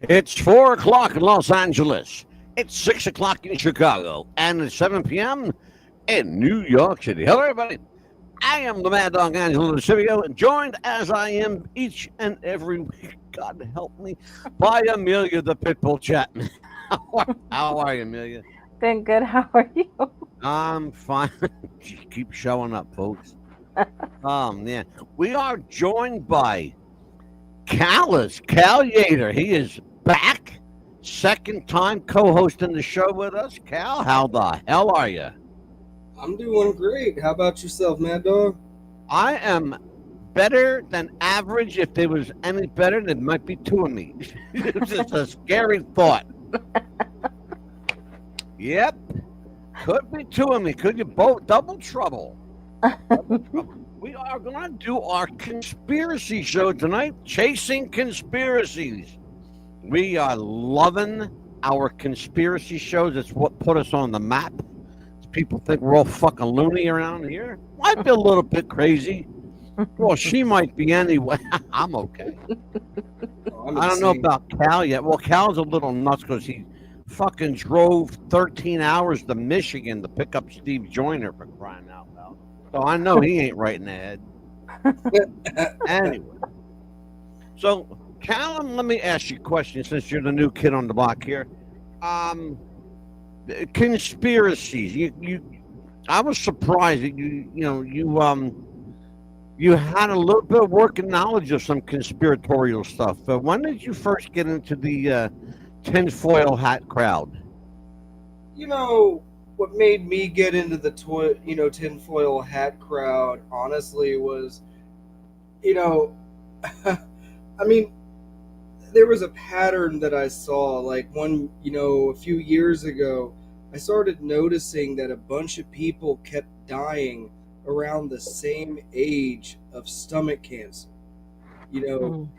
It's 4 o'clock in Los Angeles. It's 6 o'clock in Chicago. And it's 7 p.m. in New York City. Hello, everybody. I am the Mad Dog Angelo DeCivio, joined as I am each and every week, God help me, by Amelia the Pitbull Chapman. How are you, Amelia? Doing good. How are you? I'm fine. Keep showing up, folks. Yeah. We are joined by Cal Yater. He is back. Second time co-hosting the show with us. Cal, how the hell are you? I'm doing great. How about yourself, Mad Dog? I am better than average. If there was any better, there might be two of me. It's just a scary thought. Yep. Could be two of me. Could you both? Double trouble. Double trouble. We are going to do our conspiracy show tonight, Chasing Conspiracies. We are loving our conspiracy shows. It's what put us on the map. People think we're all fucking loony around here. Might be a little bit crazy. Well, she might be anyway. I'm okay. I don't know about Cal yet. Well, Cal's a little nuts because he fucking drove 13 hours to Michigan to pick up Steve Joyner, for crying out loud. So I know he ain't right in the head. Anyway. So, Callum, let me ask you a question since you're the new kid on the block here. Conspiracies. I was surprised that you had a little bit of working knowledge of some conspiratorial stuff. When did you first get into the tinfoil hat crowd? You know, what made me get into the tinfoil hat crowd, honestly, was, I mean, there was a pattern that I saw, like a few years ago. I started noticing that a bunch of people kept dying around the same age of stomach cancer. Between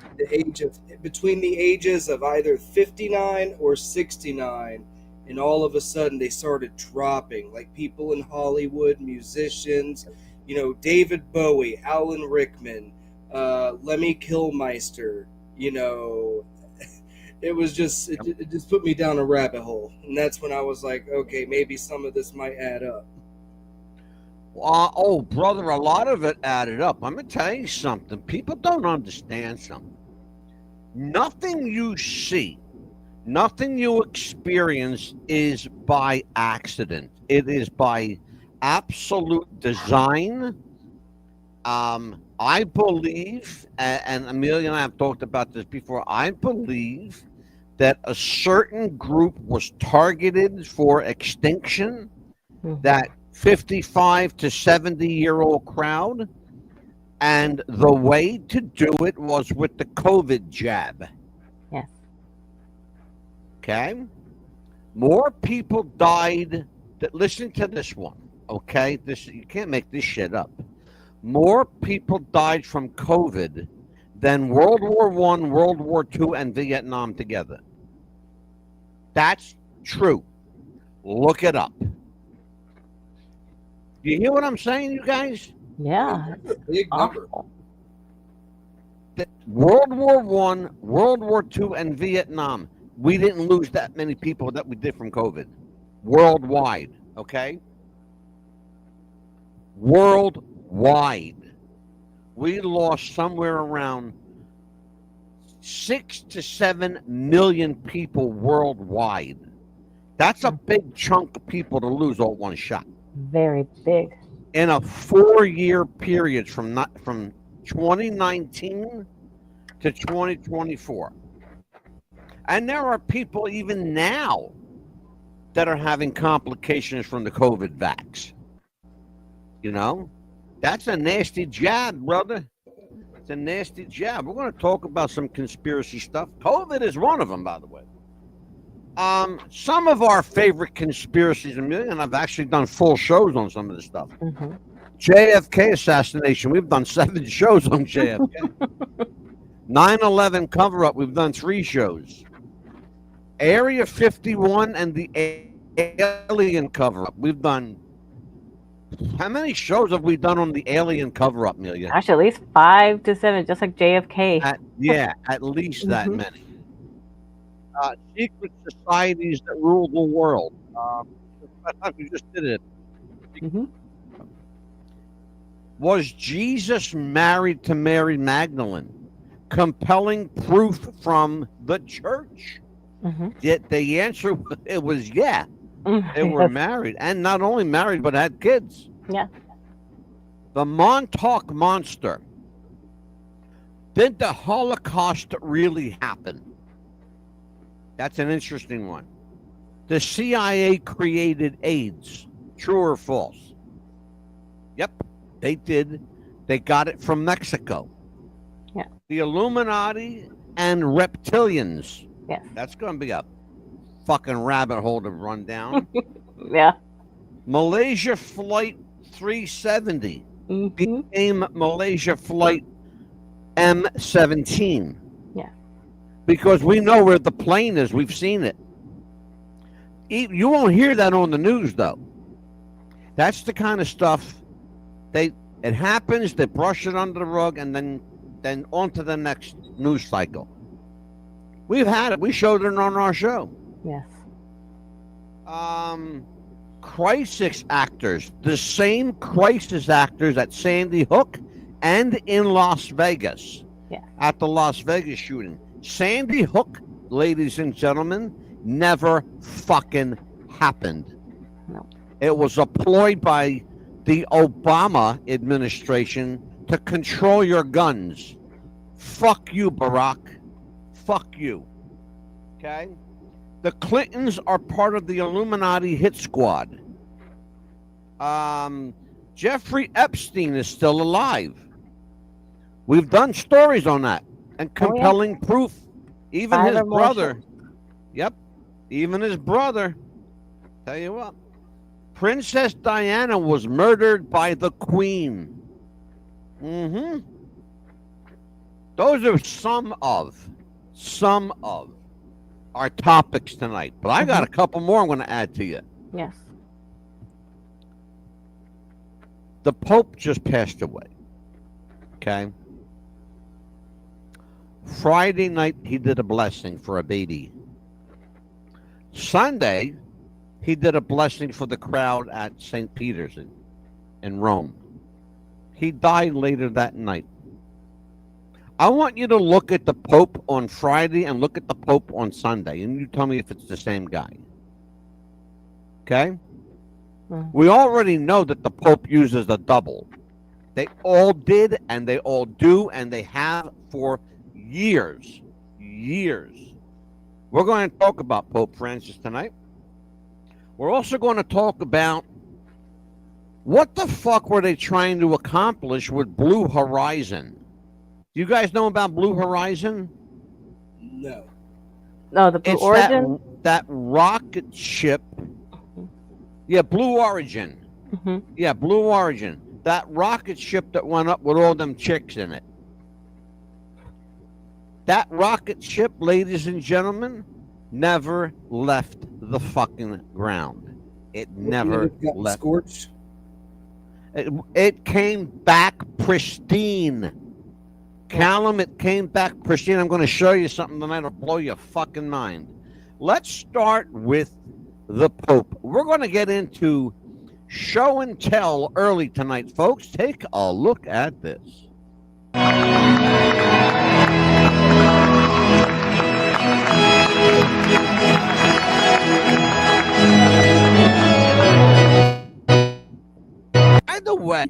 the ages of either 59 or 69, and all of a sudden they started dropping, like people in Hollywood, musicians, David Bowie, Alan Rickman, Lemmy Kilmister, it just put me down a rabbit hole, and that's when I was like, okay, maybe some of this might add up. Oh, brother, a lot of it added up. I'm going to tell you something. People don't understand something. Nothing you see, nothing you experience is by accident. It is by absolute design. I believe, and Amelia and I have talked about this before, I believe that a certain group was targeted for extinction, that 55 to 70-year-old crowd, and the way to do it was with the COVID jab. Yes. Okay? More people died. Listen to this one, okay? You can't make this shit up. More people died from COVID than World War I, World War II, and Vietnam together. That's true. Look it up. You hear what I'm saying, you guys? Yeah. Big number. World War I, World War II, and Vietnam. We didn't lose that many people that we did from COVID. Worldwide, okay? Worldwide. We lost somewhere around 6 to 7 million people worldwide. That's a big chunk of people to lose all one shot. Very big. In a 4-year period from 2019 to 2024. And there are people even now that are having complications from the COVID vax. That's a nasty jab, brother. It's a nasty jab. We're going to talk about some conspiracy stuff. COVID is one of them, by the way. Some of our favorite conspiracies, and I've actually done full shows on some of this stuff. Mm-hmm. JFK assassination. We've done 7 shows on JFK. 9/11 cover-up. We've done 3 shows. Area 51 and the alien cover-up. We've done. How many shows have we done on the alien cover-up, Amelia? Actually, at least 5 to 7, just like JFK. At least that many. secret societies that rule the world. We just did it. Mm-hmm. Was Jesus married to Mary Magdalene? Compelling proof from the church. Mm-hmm. Yet the answer it was yeah. They were Yes. married, and not only married but had kids. Yeah. The Montauk Monster. Did the Holocaust really happen? That's an interesting one. The CIA created AIDS. True or false? Yep, they did. They got it from Mexico. Yeah. The Illuminati and reptilians. Yes. That's going to be a fucking rabbit hole to run down. Yeah. Malaysia Flight 370 Mm-hmm. became Malaysia Flight M17. Yeah. Because we know where the plane is. We've seen it. You won't hear that on the news, though. That's the kind of stuff it happens, they brush it under the rug, and then on to the next news cycle. We've had it. We showed it on our show. Yes. Crisis actors, the same crisis actors at Sandy Hook and in Las Vegas. Yeah. At the Las Vegas shooting. Sandy Hook, ladies and gentlemen, never fucking happened. No. It was a ploy by the Obama administration to control your guns. Fuck you, Barack. Fuck you. Okay? The Clintons are part of the Illuminati hit squad. Jeffrey Epstein is still alive. We've done stories on that and compelling proof. Even his brother. Yep. Even his brother. Tell you what. Princess Diana was murdered by the Queen. Mm-hmm. Those are some of our topics tonight. But I got a couple more I'm going to add to you. Yes. The Pope just passed away. Okay. Friday night, he did a blessing for a baby. Sunday, he did a blessing for the crowd at St. Peter's in Rome. He died later that night. I want you to look at the Pope on Friday and look at the Pope on Sunday, and you tell me if it's the same guy. Okay? We already know that the Pope uses a double. They all did, and they all do, and they have for years. We're going to talk about Pope Francis tonight. We're also going to talk about what the fuck were they trying to accomplish with Blue Horizon. Do you guys know about Blue Horizon? No. No, the Blue Origin? That rocket ship. Yeah, Blue Origin. Mm-hmm. Yeah, Blue Origin. That rocket ship that went up with all them chicks in it. That rocket ship, ladies and gentlemen, never left the fucking ground. It never left. Scorched? It came back pristine. Callum, it came back pristine. I'm going to show you something tonight that'll blow your fucking mind. Let's start with the Pope. We're going to get into show and tell early tonight, folks. Take a look at this. By the way,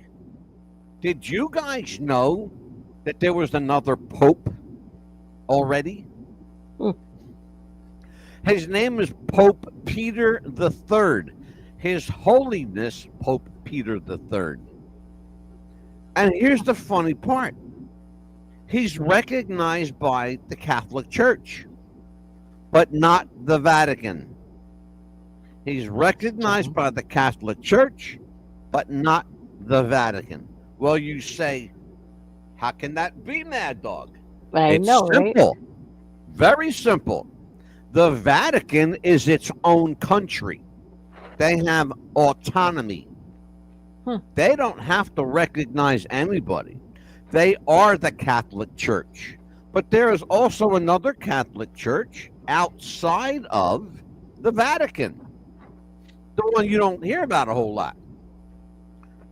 did you guys know that there was another Pope already? His name is Pope Peter III. His Holiness Pope Peter III. And here's the funny part. He's recognized by the Catholic Church, but not the Vatican. He's recognized by the Catholic Church, but not the Vatican. Well, you say, how can that be, Mad Dog? It's simple. Right? Very simple. The Vatican is its own country. They have autonomy. They don't have to recognize anybody. They are the Catholic Church. But there is also another Catholic Church outside of the Vatican. The one you don't hear about a whole lot.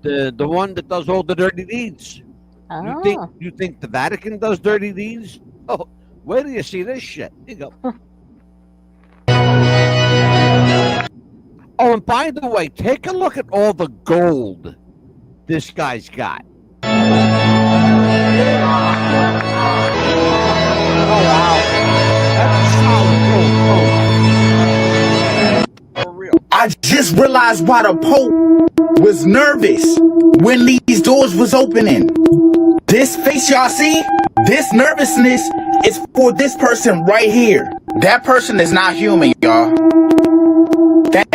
The one that does all the dirty deeds. Oh. You think the Vatican does dirty deeds? Oh, where do you see this shit? Here you go. Oh, and by the way, take a look at all the gold this guy's got. Oh, wow. That's solid gold. For real. I just realized why the Pope was nervous when these doors was opening. This face y'all see, this nervousness is for this person right here. That person is not human, y'all. That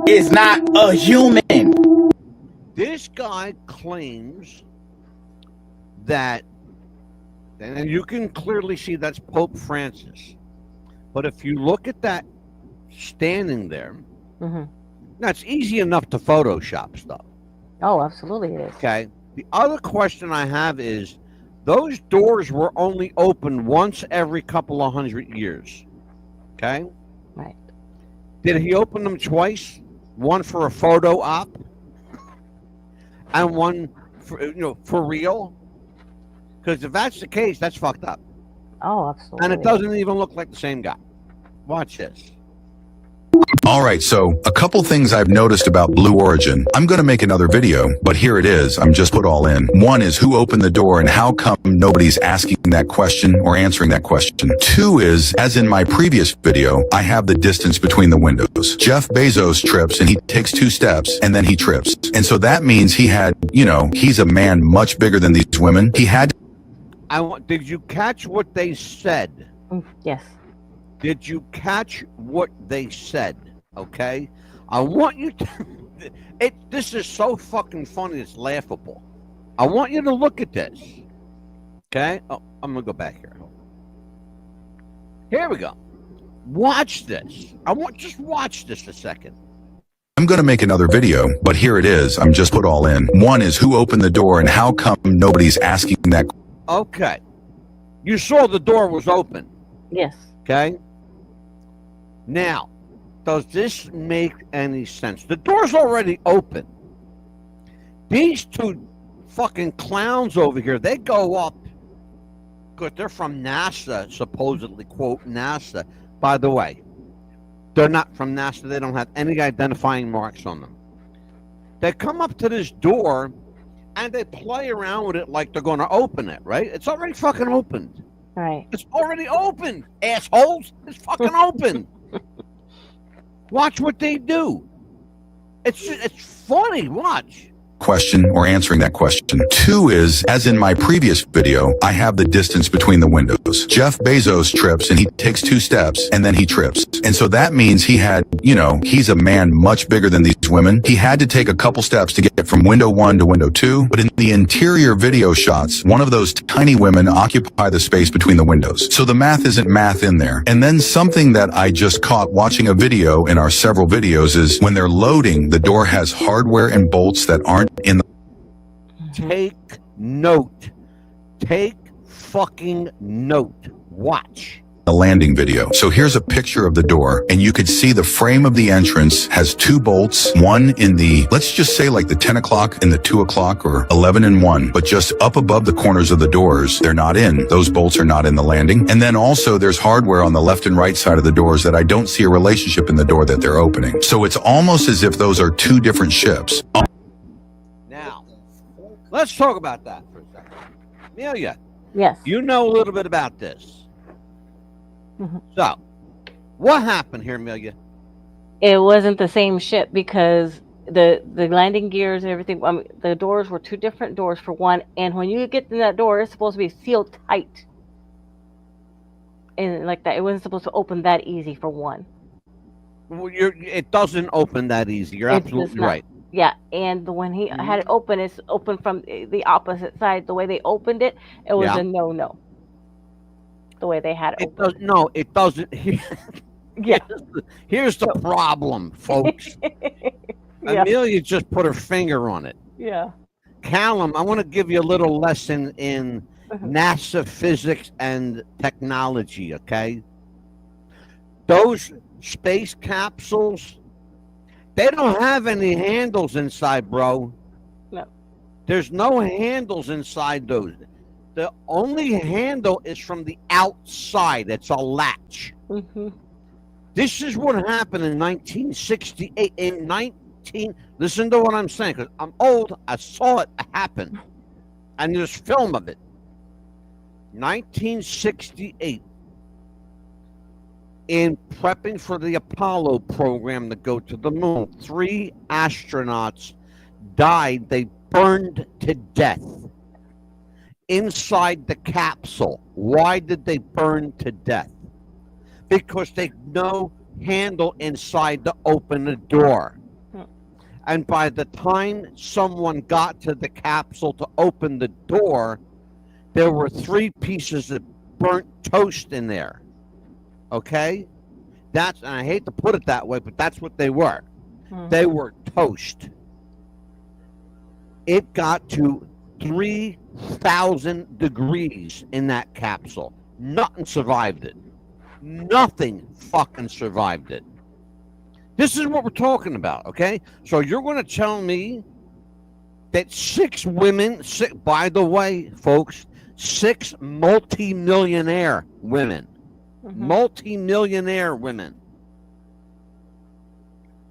is not a human. This guy claims that, and you can clearly see that's Pope Francis. But if you look at that standing there, that's easy enough to Photoshop stuff. Oh, absolutely it is. Okay. The other question I have is, those doors were only open once every couple of 100 years. Okay. Right. Did he open them twice? One for a photo op, and one for for real? Because if that's the case, that's fucked up. Oh, absolutely. And it doesn't even look like the same guy. Watch this. All right, so a couple things I've noticed about Blue Origin. I'm going to make another video, but here it is. I'm just put all in. One is who opened the door and how come nobody's asking that question or answering that question. Two is, as in my previous video, I have the distance between the windows. Jeff Bezos trips and he takes 2 steps and then he trips. And so that means he had, he's a man much bigger than these women. He had. Did you catch what they said? Yes. Did you catch what they said? Okay, I want you to. This is so fucking funny. It's laughable. I want you to look at this. Okay. Oh, I'm gonna go back here. Here we go. Watch this. Just watch this a second. I'm going to make another video, but here it is. I'm just put all in. One is who opened the door and how come nobody's asking that. Okay. You saw the door was open. Yes. Okay. Now, does this make any sense? The door's already open. These 2 fucking clowns over here, they go up because they're from NASA, supposedly, quote, NASA. By the way, they're not from NASA. They don't have any identifying marks on them. They come up to this door and they play around with it like they're going to open it, right? It's already fucking opened. Right. It's already open, assholes. It's fucking open. Watch what they do. It's funny. Watch. Question or answering that question. 2 is, as in my previous video, I have the distance between the windows. Jeff Bezos trips and he takes 2 steps and then he trips. And so that means he had, he's a man much bigger than these women. He had to take a couple steps to get from window 1 to window 2. But in the interior video shots, one of those tiny women occupy the space between the windows. So the math isn't math in there. And then something that I just caught watching a video in our several videos is when they're loading, the door has hardware and bolts that aren't in the. Take note. Take fucking note. Watch. The landing video. So here's a picture of the door, and you could see the frame of the entrance has 2 bolts, one in the, let's just say like the 10 o'clock and the 2 o'clock or 11 and 1, but just up above the corners of the doors, they're not in. Those bolts are not in the landing. And then also there's hardware on the left and right side of the doors that I don't see a relationship in the door that they're opening. So it's almost as if those are 2 different ships. Now, let's talk about that for a second. Amelia, Yes. you know a little bit about this. So, what happened here, Amelia? It wasn't the same ship because the landing gears and everything. The doors were 2 different doors for one, and when you get in that door, it's supposed to be sealed tight, and like that, it wasn't supposed to open that easy for one. Well, it doesn't open that easy. You're It does absolutely not. right. Yeah, and when he had it open, it's open from the opposite side. The way they opened it, it was Yeah. a no. The way they had it It open. does no. It doesn't. Yeah. Here's the problem, folks. Yeah. Amelia just put her finger on it. Yeah. Callum, I want to give you a little lesson in NASA physics and technology, okay? Those space capsules, they don't have any handles inside, bro. No. There's no handles inside those. The only handle is from the outside. It's a latch. Mm-hmm. This is what happened in 1968. Listen to what I'm saying, because I'm old. I saw it happen. And there's film of it. 1968. In prepping for the Apollo program to go to the moon, 3 astronauts died. They burned to death inside the capsule. Why did they burn to death? Because they no handle inside to open the door. And by the time someone got to the capsule to open the door, there were 3 pieces of burnt toast in there. Okay? And I hate to put it that way, but that's what they were. They were toast. It got to 3,000 degrees in that capsule. Nothing survived it. Nothing fucking survived it. This is what we're talking about, okay? So you're going to tell me that 6 women, by the way, folks, 6 multi-millionaire women, multi-millionaire women,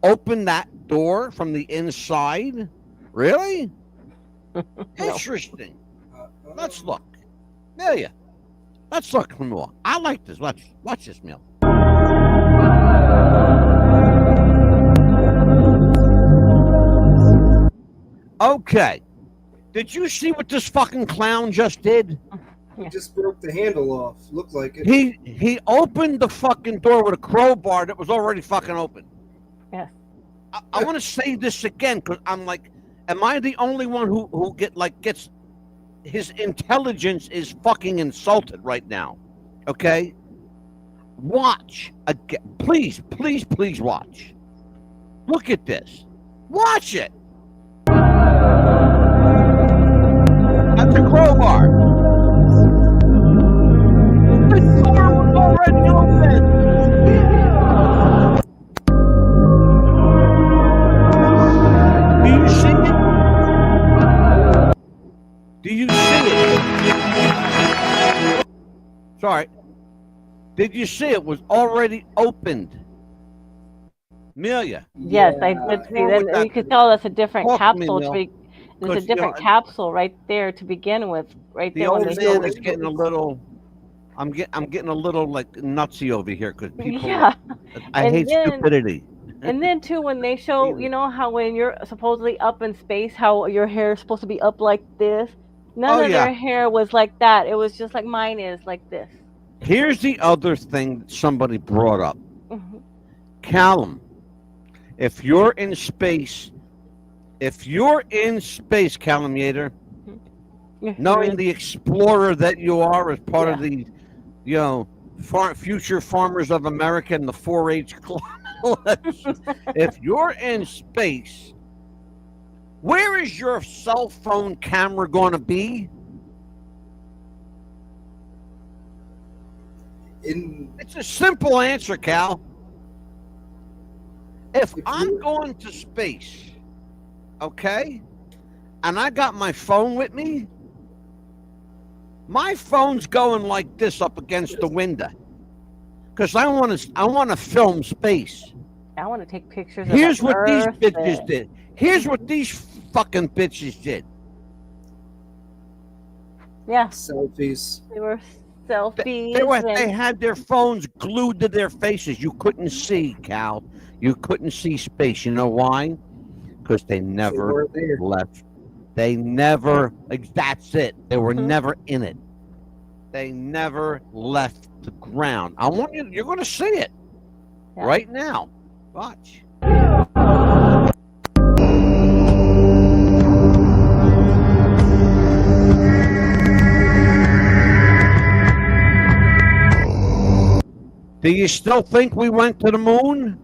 open that door from the inside? Really? Interesting. Let's look. Amelia, let's look more. I like this. Watch this, Neil. Okay. Did you see what this fucking clown just did? He just broke the handle off. Looked like it. He opened the fucking door with a crowbar that was already fucking open. Yeah. I want to say this again because I'm like, am I the only one who gets his intelligence is fucking insulted right now? Okay? Watch again. Please watch. Look at this. Watch it. At the crowbar. The door was already open. Do you see it? Do you see it? Sorry. Did you see it was already opened? Amelia. Yes, I did see that. You could tell that's a different capsule. There's a different capsule right there to begin with. Right there. The old man is getting a little. I'm getting a little like nutsy over here because people. Yeah. I hate stupidity. And then too, when they show, you know how when you're supposedly up in space, how your hair is supposed to be up like this. None of their hair was like that. It was just like mine is, like this. Here's the other thing that somebody brought up. Callum, if you're in space, Callum Yater, knowing the explorer that you are as part of the, future farmers of America and the 4-H club, if you're in space, where is your cell phone camera going to be? It's a simple answer, Cal. If I'm going to space, okay, and I got my phone with me, my phone's going like this up against the window because I want to film space. I want to take pictures. Here's what these bitches did. Here's what these fucking bitches did. Yeah. Selfies. They were selfies. They had their phones glued to their faces. You couldn't see, Cal. You couldn't see space. You know why? Because they never left. They never. That's it. They were never in it. They never left the ground. I want you. You're going to see it right now. Watch. Do you still think we went to the moon?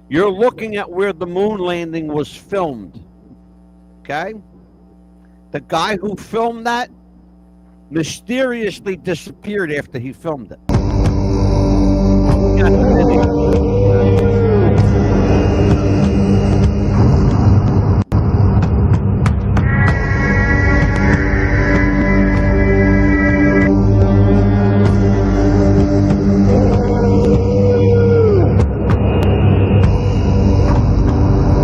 You're looking at where the moon landing was filmed. Okay? The guy who filmed that mysteriously disappeared after he filmed it. got the video.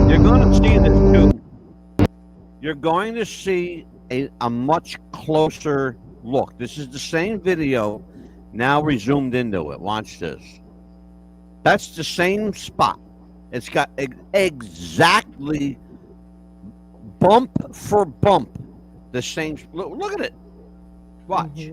You're going to see this too. You're going to see a much closer look. This is the same video. Now we zoomed into it. Watch this. That's the same spot. It's got exactly bump for bump the same. Look at it. Watch.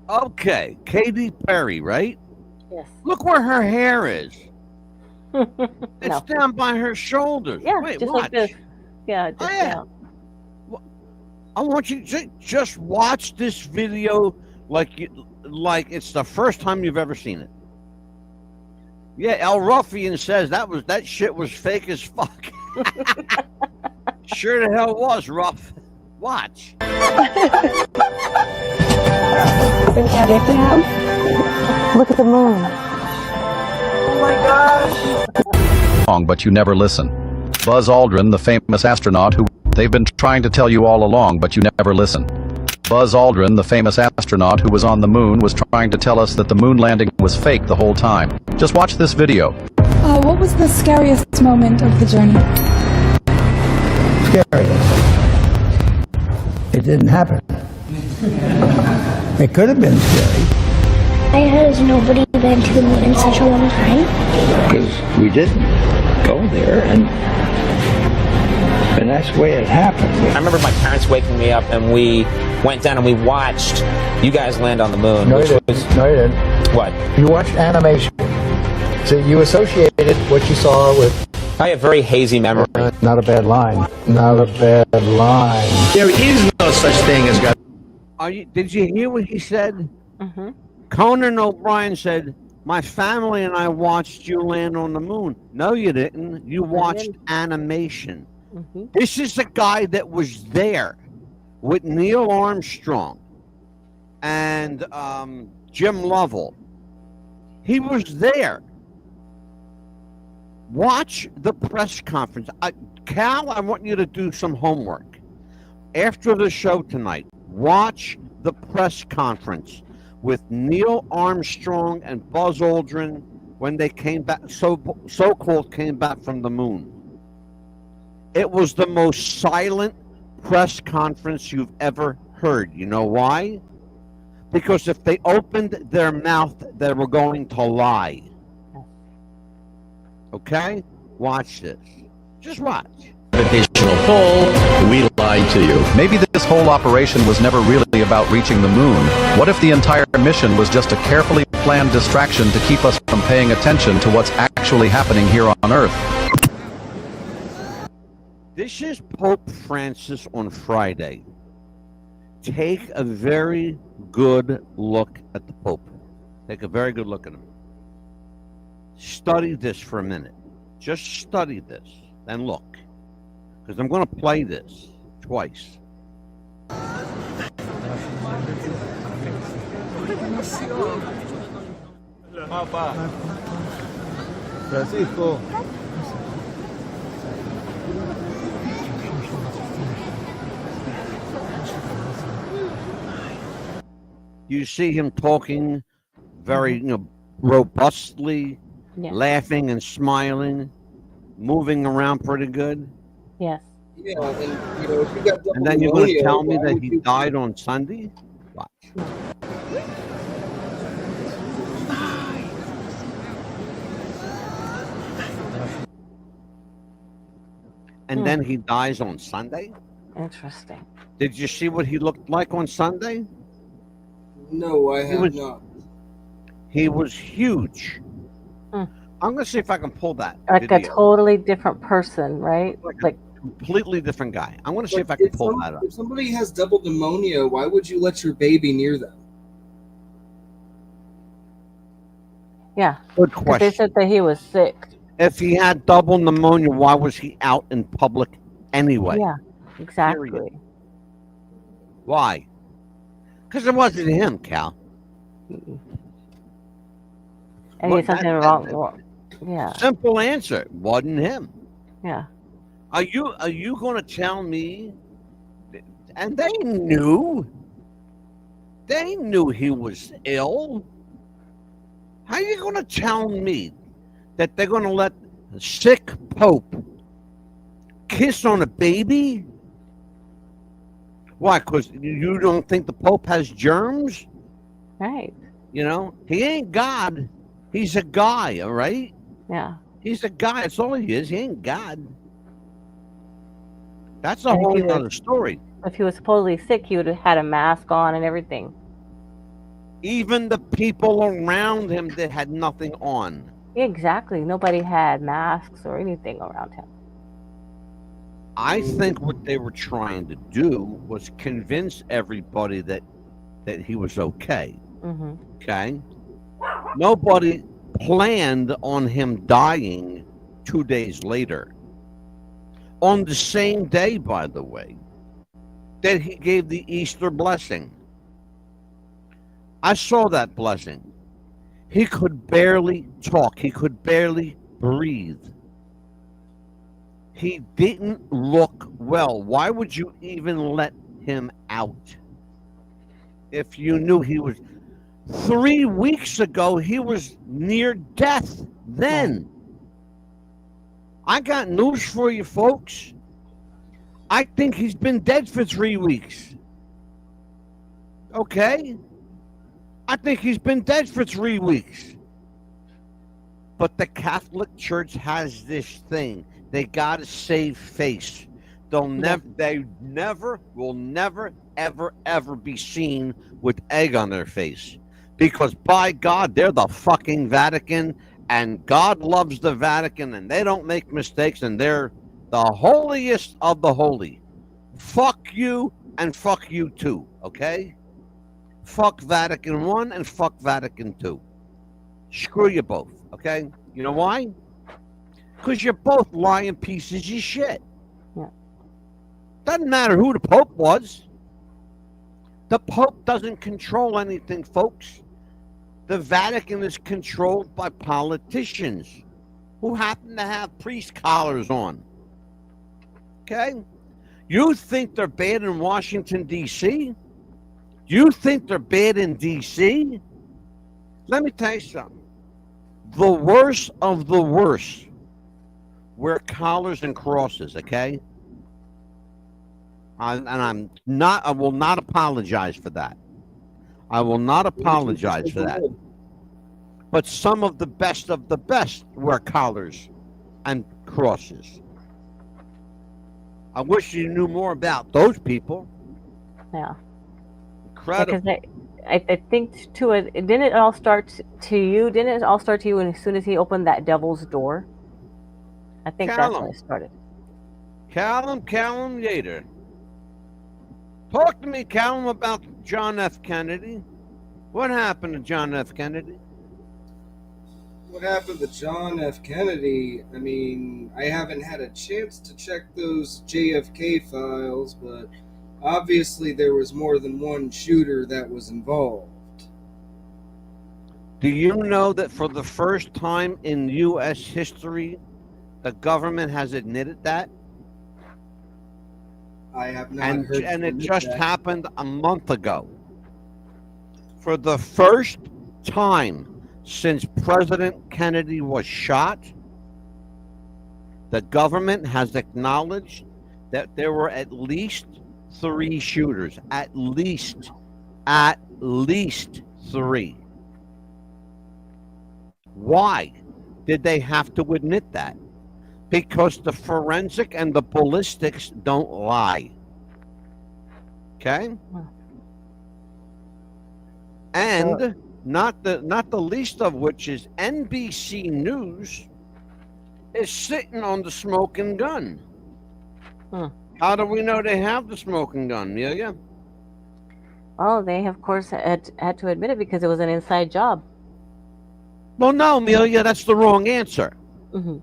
Okay, Katy Perry, right? Yes. Look where her hair is. It's No. down by her shoulders. Yeah, Wait, just watch. like this. Yeah, just yeah. down. I want you to just watch this video like it's the first time you've ever seen it. Yeah, El Ruffian says that shit was fake as fuck. Sure the hell was, Ruff. Watch. Look at the moon. Wrong, but you never listen. Buzz Aldrin, the famous astronaut who they've been trying to tell you all along, but you never listen. Buzz Aldrin, the famous astronaut who was on the moon, was trying to tell us that the moon landing was fake the whole time. Just watch this video. What was the scariest moment of the journey? Scariest. It didn't happen. It could have been scary. Why has nobody been to the moon in such a long time? Because we didn't go there, and that's the way it happened. I remember my parents waking me up and we went down and we watched you guys land on the moon. No, you didn't. No, you didn't. What? You watched animation. So you associated what you saw with... I have very hazy memory. Not a bad line. Not a bad line. There is no such thing as God. Did you hear what he said? Mm-hmm. Conan O'Brien said, "My family and I watched you land on the moon." No, you didn't. You watched animation. Mm-hmm. This is the guy that was there with Neil Armstrong and Jim Lovell. He was there. Watch the press conference. Cal, I want you to do some homework. After the show tonight, watch the press conference with Neil Armstrong and Buzz Aldrin when they came back, so-called came back from the moon. It was the most silent press conference you've ever heard. You know why? Because if they opened their mouth, they were going to lie. Okay? Watch this. Just watch. Gravitational pull, we lied to you. Maybe this whole operation was never really about reaching the moon. What if the entire mission was just a carefully planned distraction to keep us from paying attention to what's actually happening here on Earth? This is Pope Francis on Friday. Take a very good look at the Pope. Take a very good look at him. Study this for a minute. Just study this, then look. Because I'm going to play this twice. Francisco. You see him talking very, robustly, Yes. laughing and smiling, moving around pretty good. Yes. Yeah, and if you got And then you're going to pneumonia, tell me why that would he you- died on Sunday? Watch. And then he dies on Sunday? Interesting. Did you see what he looked like on Sunday? No, I have was- not. He was huge. Hmm. I'm going to see if I can pull that Like a video. totally different person, right? Like completely different guy. I'm going to see if But I can pull that up. if somebody has double pneumonia, why would you let your baby near them? Yeah. Good Because question. they said that he was sick. If he had double pneumonia, why was he out in public anyway? Yeah, exactly. Period. Why? Because it wasn't him, Cal. And he had something wrong. Yeah. Simple answer. Wasn't him. Yeah. Are you going to tell me? And they knew. They knew he was ill. How are you going to tell me that they're going to let a sick Pope kiss on a baby? Why? Because you don't think the Pope has germs? Right. You know, he ain't God. He's a guy, all right? Yeah. He's a guy. That's all he is. He ain't God. That's a whole other story. If he was supposedly sick, he would have had a mask on and everything. Even the people around him that had nothing on. Exactly. Nobody had masks or anything around him. I think what they were trying to do was convince everybody that he was okay. Mm-hmm. Okay? Nobody planned on him dying 2 days later. On the same day, by the way, that he gave the Easter blessing. I saw that blessing. He could barely talk. He could barely breathe. He didn't look well. Why would you even let him out? If you knew he was... 3 weeks ago, he was near death then. I got news for you, folks. I think he's been dead for 3 weeks. Okay? I think he's been dead for 3 weeks. But the Catholic Church has this thing. They got to save face. They never will never, ever, ever be seen with egg on their face. Because by God, they're the fucking Vatican, and God loves the Vatican, and they don't make mistakes, and they're the holiest of the holy. Fuck you, and fuck you too, okay? Fuck Vatican I and fuck Vatican II. Screw you both, okay? You know why? Because you're both lying pieces of shit. Yeah. Doesn't matter who the Pope was. The Pope doesn't control anything, folks. The Vatican is controlled by politicians who happen to have priest collars on. Okay? You think they're bad in Washington, D.C.? You think they're bad in D.C.? Let me tell you something. The worst of the worst wear collars and crosses, okay? I will not apologize for that. I will not apologize for that. But some of the best wear collars and crosses. I wish you knew more about those people. Yeah. Incredible. Because I think too, didn't it all start to you? Didn't it all start to you as soon as he opened that devil's door? I think that's when it started. Callum Yater. Talk to me, Callum, about John F. Kennedy. What happened to John F. Kennedy? What happened to John F. Kennedy? I mean, I haven't had a chance to check those JFK files, but obviously there was more than one shooter that was involved. Do you know that for the first time in U.S. history, the government has admitted that? I have not heard. And it just happened a month ago. For the first time since President Kennedy was shot, the government has acknowledged that there were at least 3 shooters. At least 3. Why did they have to admit that? Because the forensic and the ballistics don't lie. Okay? And not the least of which is NBC News is sitting on the smoking gun. Hmm. How do we know they have the smoking gun, Amelia? Oh, they of course had to admit it because it was an inside job. Well, no, Amelia, that's the wrong answer. Hmm.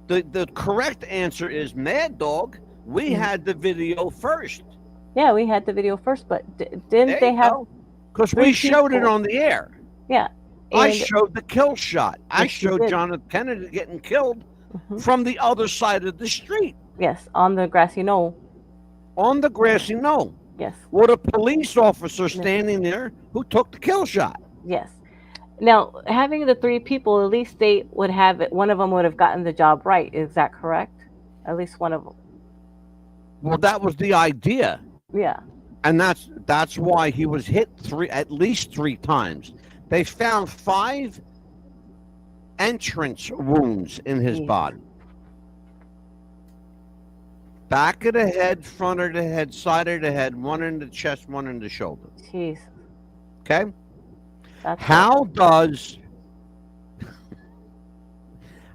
The correct answer is Mad Dog. We had the video first. Yeah, we had the video first, but didn't There they you have? go. Because we showed it people. on the air. Yeah, I and showed the kill shot. I Yes, you showed did. John F. Kennedy getting killed Mhm. from the other side of the street yes, on the grassy knoll. on the grassy knoll Yes, with a police officer standing there who took the kill shot. yes. Now, having the three people, at least they would have it. One of them would have gotten the job right. Is that correct? At least one of them. Well, that was the idea. Yeah. And that's why he was hit at least three times. They found 5 entrance wounds in his body. Back of the head, front of the head, side of the head, one in the chest, one in the shoulder. Jeez. Okay? That's How does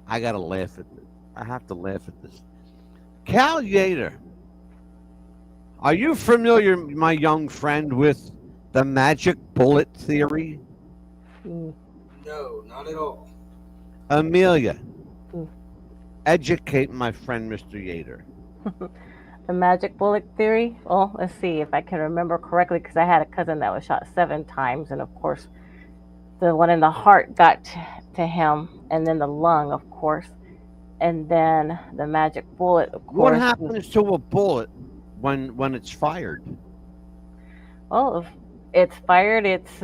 I gotta laugh at this. I have to laugh at this. Cal Yater. Are you familiar, my young friend, with the magic bullet theory? Mm. No, not at all. Amelia, Mm. educate my friend, Mr. Yater. The magic bullet theory. Well, let's see if I can remember correctly, because I had a cousin that was shot 7 times, and of course, the one in the heart got to him, and then the lung, of course, and then the magic bullet, of course. What happens to a bullet when it's fired? Well, if it's fired, it's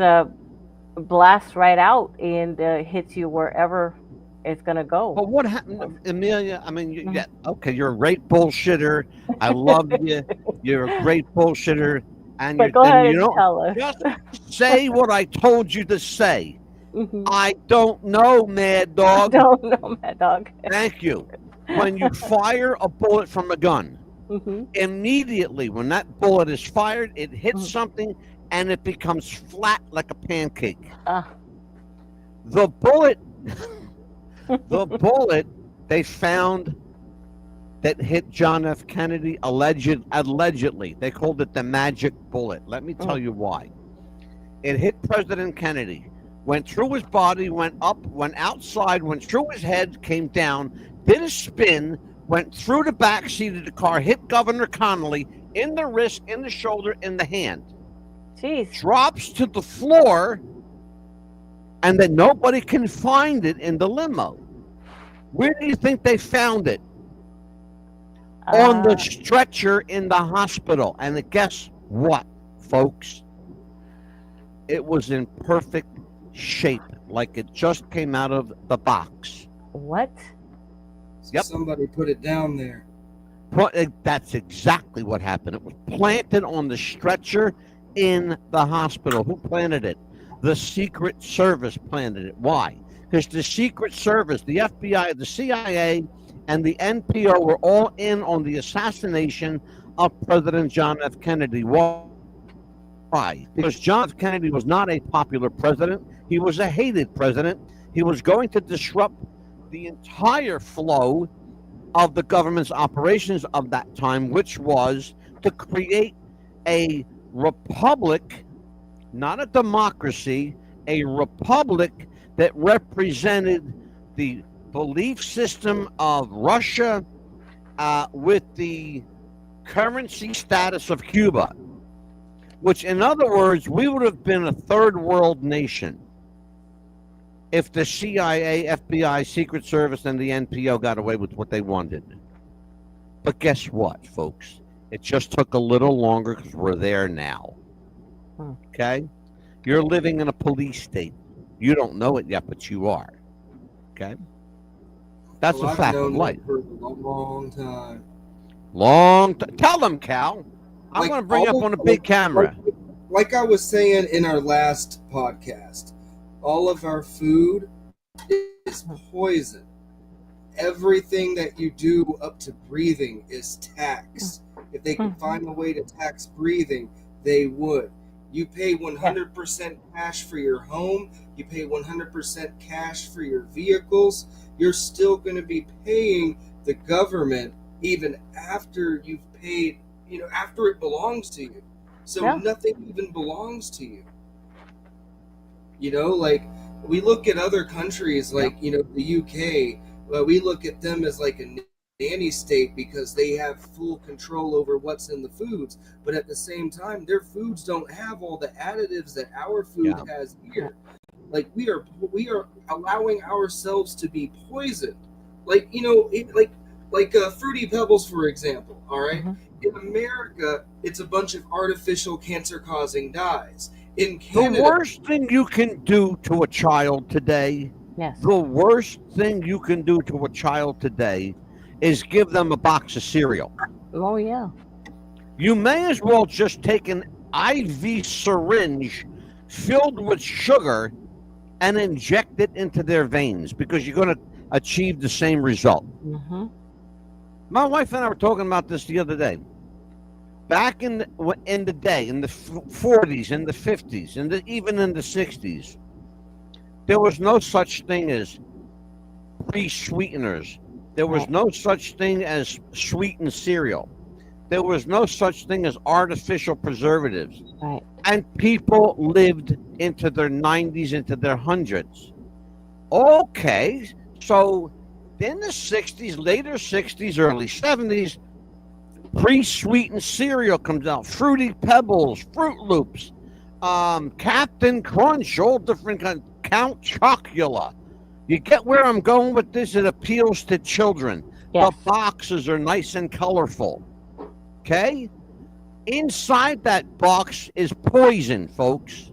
blasts right out and hits you wherever it's gonna go. But what happened, Amelia? I mean, yeah, okay, you're a great bullshitter. I love you. You're a great bullshitter, and But go ahead you and don't tell us. just say what I told you to say. Mhm. I don't know, Mad I Dog. don't know, Mad Dog. Thank you. When you fire a bullet from a gun, Hmm. immediately when that bullet is fired, it hits something and it becomes flat like a pancake. The bullet, the bullet they found that hit John F. Kennedy allegedly, they called it the magic bullet. Let me tell you why. It hit President Kennedy, went through his body, went up, went outside, went through his head, came down, did a spin, went through the back seat of the car, hit Governor Connolly in the wrist, in the shoulder, in the hand. Jeez. Drops to the floor, and then nobody can find it in the limo. Where do you think they found it? On the stretcher in the hospital. And guess what, folks? It was in perfect shape, like it just came out of the box. What? Yep. Somebody put it down there. That's exactly what happened. It was planted on the stretcher in the hospital. Who planted it? The Secret Service planted it. Why? Because the Secret Service, the FBI, the CIA, and the NPO were all in on the assassination of President John F. Kennedy. Why? Because John F. Kennedy was not a popular president. He was a hated president. He was going to disrupt the entire flow of the government's operations of that time, which was to create a republic, not a democracy, a republic that represented the belief system of Russia with the currency status of Cuba, which, in other words, we would have been a third world nation if the CIA, FBI, Secret Service, and the NPO got away with what they wanted. But guess what, folks? It just took a little longer because we're there now. Okay? You're living in a police state. You don't know it yet, but you are. Okay? That's a fact of life. For a long time. Tell them, Cal. I want to bring up on a big camera. Like I was saying in our last podcast, all of our food is poison. Everything that you do up to breathing is tax. If they could find a way to tax breathing, they would. You pay 100% cash for your home. You pay 100% cash for your vehicles. You're still going to be paying the government even after you've paid, after it belongs to you. So Yeah. nothing even belongs to you. Like we look at other countries like, the UK, we look at them as like a nanny state because they have full control over what's in the foods. But at the same time, their foods don't have all the additives that our food has here. Like we are allowing ourselves to be poisoned. Like, Fruity Pebbles, for example, all right? In America, it's a bunch of artificial cancer-causing dyes. In Canada, the worst thing you can do to a child today, the worst thing you can do to a child today is give them a box of cereal. Oh, yeah. You may as well just take an IV syringe filled with sugar and inject it into their veins because you're going to achieve the same result. My wife and I were talking about this the other day. Back in the day, in the 40s, in the 50s, and even in the 60s, there was no such thing as pre-sweeteners. There was no such thing as sweetened cereal. There was no such thing as artificial preservatives. Right. And people lived into their 90s, into their hundreds. Okay, so in the 60s, later 60s, early 70s, pre-sweetened cereal comes out. Fruity Pebbles, Fruit Loops, Captain Crunch, all different kinds. Count Chocula. You get where I'm going with this? It appeals to children. Yes. The boxes are nice and colorful. Okay? Inside that box is poison, folks.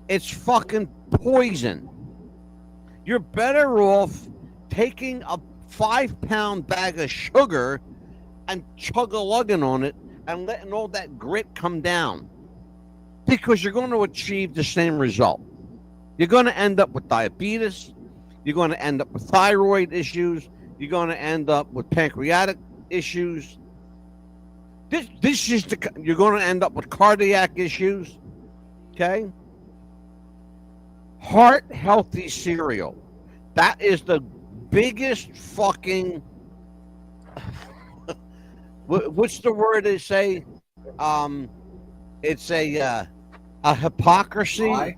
It's fucking poison. You're better off taking a 5-pound bag of sugar and chug-a-lugging on it and letting all that grit come down, because you're going to achieve the same result. You're going to end up with diabetes. You're going to end up with thyroid issues. You're going to end up with pancreatic issues. This is you're going to end up with cardiac issues. Okay? Heart healthy cereal. That is the biggest fucking what's the word they say? It's a hypocrisy. Lie?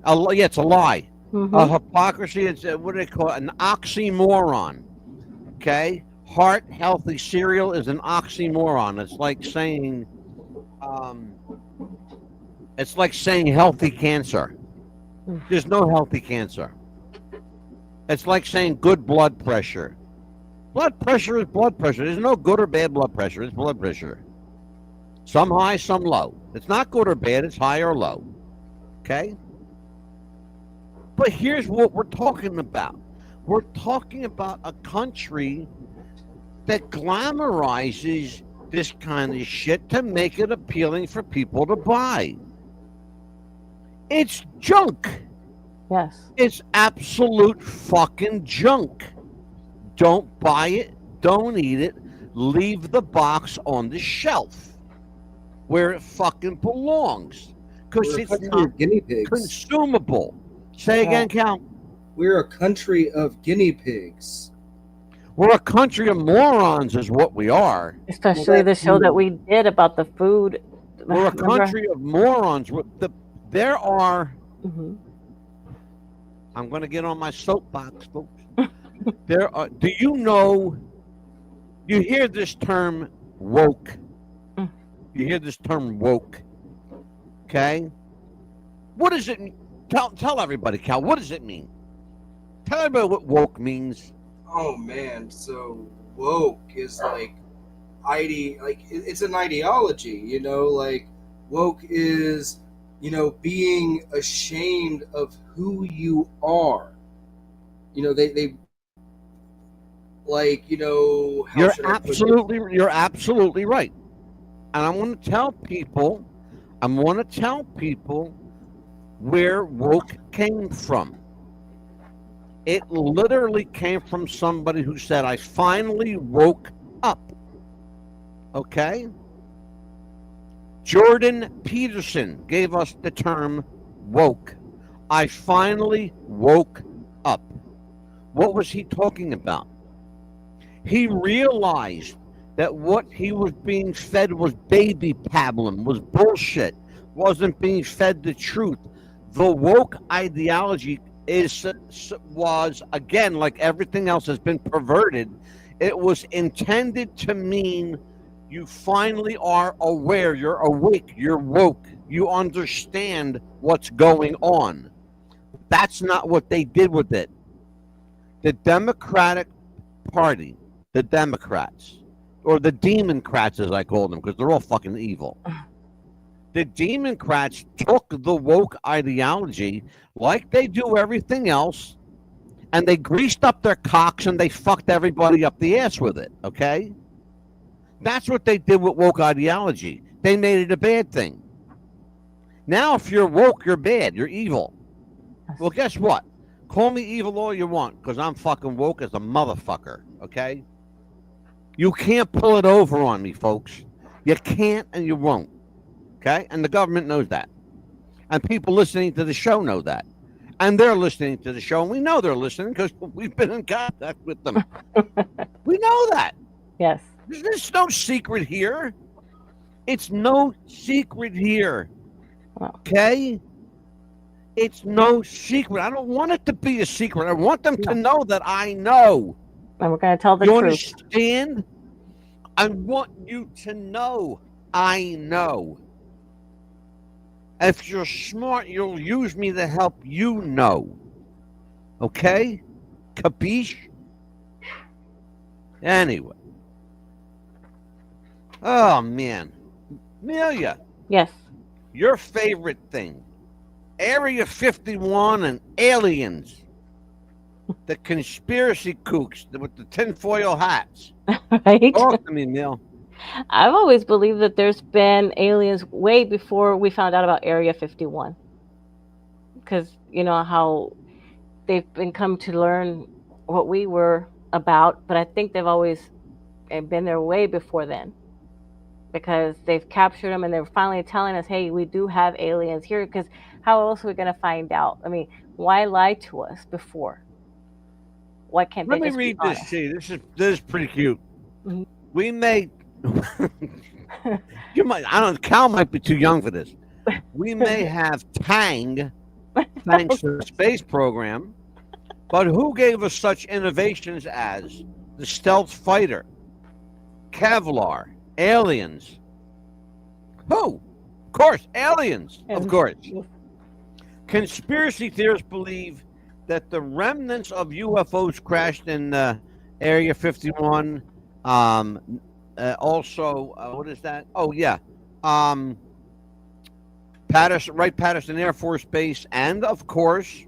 It's a lie. A hypocrisy. It's what do they call it? An oxymoron. Okay, heart healthy cereal is an oxymoron. It's like saying healthy cancer. There's no healthy cancer. It's like saying good blood pressure. Blood pressure is blood pressure. There's no good or bad blood pressure. It's blood pressure. Some high, some low. It's not good or bad. It's high or low. Okay? But here's what we're talking about. We're talking about a country that glamorizes this kind of shit to make it appealing for people to buy. It's junk. Yes. It's absolute fucking junk. Don't buy it. Don't eat it. Leave the box on the shelf where it fucking belongs. Because it's not guinea pigs. Consumable. Say again, Cal. We're a country of guinea pigs. We're a country of morons is what we are. Especially the show that we did about the food. We're a country of morons. There are... I'm going to get on my soapbox, folks. There are... Do you know... You hear this term woke. You hear this term woke. Okay? What does it mean? Tell everybody, Cal, what does it mean? Tell everybody what woke means. Oh man, so woke is it's an ideology, like woke is, being ashamed of who you are. They You're absolutely right. And I want to tell people where woke came from. It literally came from somebody who said, I finally woke up. Okay? Jordan Peterson gave us the term woke. I finally woke up. What was he talking about? He realized that what he was being fed was baby pablum, was bullshit, wasn't being fed the truth. The woke ideology was, again, like everything else has been perverted. It was intended to mean you finally are aware, you're awake, you're woke, you understand what's going on. That's not what they did with it. The Democratic Party, the Democrats, or the Democrats as I call them, because they're all fucking evil. The Democrats took the woke ideology like they do everything else, and they greased up their cocks and they fucked everybody up the ass with it, okay? That's what they did with woke ideology. They made it a bad thing. Now, if you're woke, you're bad. You're evil. Well, guess what? Call me evil all you want, because I'm fucking woke as a motherfucker, okay? You can't pull it over on me, folks. You can't and you won't, okay? And the government knows that. And people listening to the show know that. And they're listening to the show, and we know they're listening because we've been in contact with them. We know that. Yes. There's no secret here. It's no secret here. Okay? It's no secret. I don't want it to be a secret. I want them to know that I know. And we're going to tell the You truth. understand? I want you to know I know. If you're smart, you'll use me to help you know. Okay? Capiche? Anyway. Oh, man. Amelia. Yes. Your favorite thing. Area 51 and aliens. The conspiracy kooks with the tinfoil hats. Right? Talk to me, Neil. I've always believed that there's been aliens way before we found out about Area 51. Because, you know, how they've been come to learn what we were about, but I think they've always been there way before then. Because they've captured them and they're finally telling us, hey, we do have aliens here. Because how else are we going to find out? I mean, why lie to us before? Why can't Let they me just read be this honest? to you. This is pretty cute. Mhm. We may you might Cal might be too young for this. We may have Tang thanks to the space program, but who gave us such innovations as the stealth fighter, Kevlar, aliens? Who? Of course, aliens. Of course. Conspiracy theorists believe that the remnants of UFOs crashed in Area 51. Also, what is that? Oh, yeah. Patterson Air Force Base, and of course,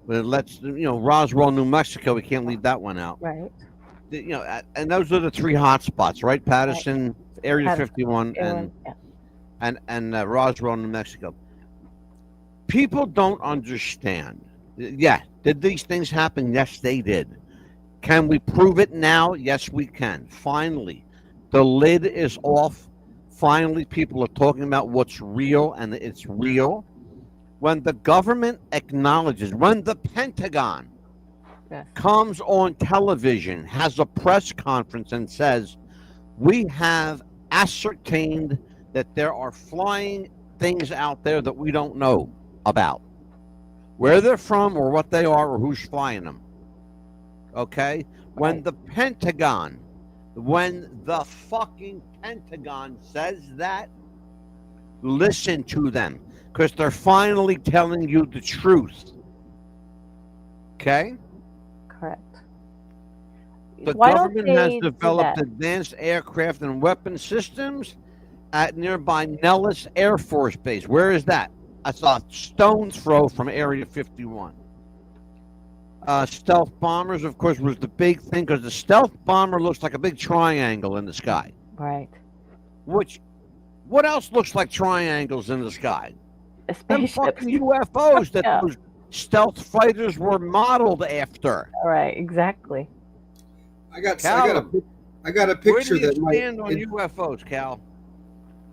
Roswell, New Mexico. We can't leave that one out. Right. And those are the three hot spots, right? Patterson, Area Patterson, 51, and Roswell, New Mexico. People don't understand. Yeah, did these things happen? Yes, they did. Can we prove it now? Yes, we can. Finally, the lid is off. Finally, people are talking about what's real, and it's real. When the government acknowledges, when the Pentagon comes on television, has a press conference and says, we have ascertained that there are flying things out there that we don't know about. Where they're from or what they are or who's flying them. Okay? When the Pentagon, when the fucking Pentagon says that, listen to them. Because they're finally telling you the truth. Okay? Correct. The Why government don't has they do developed that? advanced aircraft and weapon systems at nearby Nellis Air Force Base. Where is that? That's a stone's throw from Area 51. Stealth bombers, of course, was the big thing because the stealth bomber looks like a big triangle in the sky. Right. What else looks like triangles in the sky? Them Spaceships. fucking UFOs that those stealth fighters were modeled after. All right, exactly. I got Cal, a picture where do you that stand on UFOs, Cal?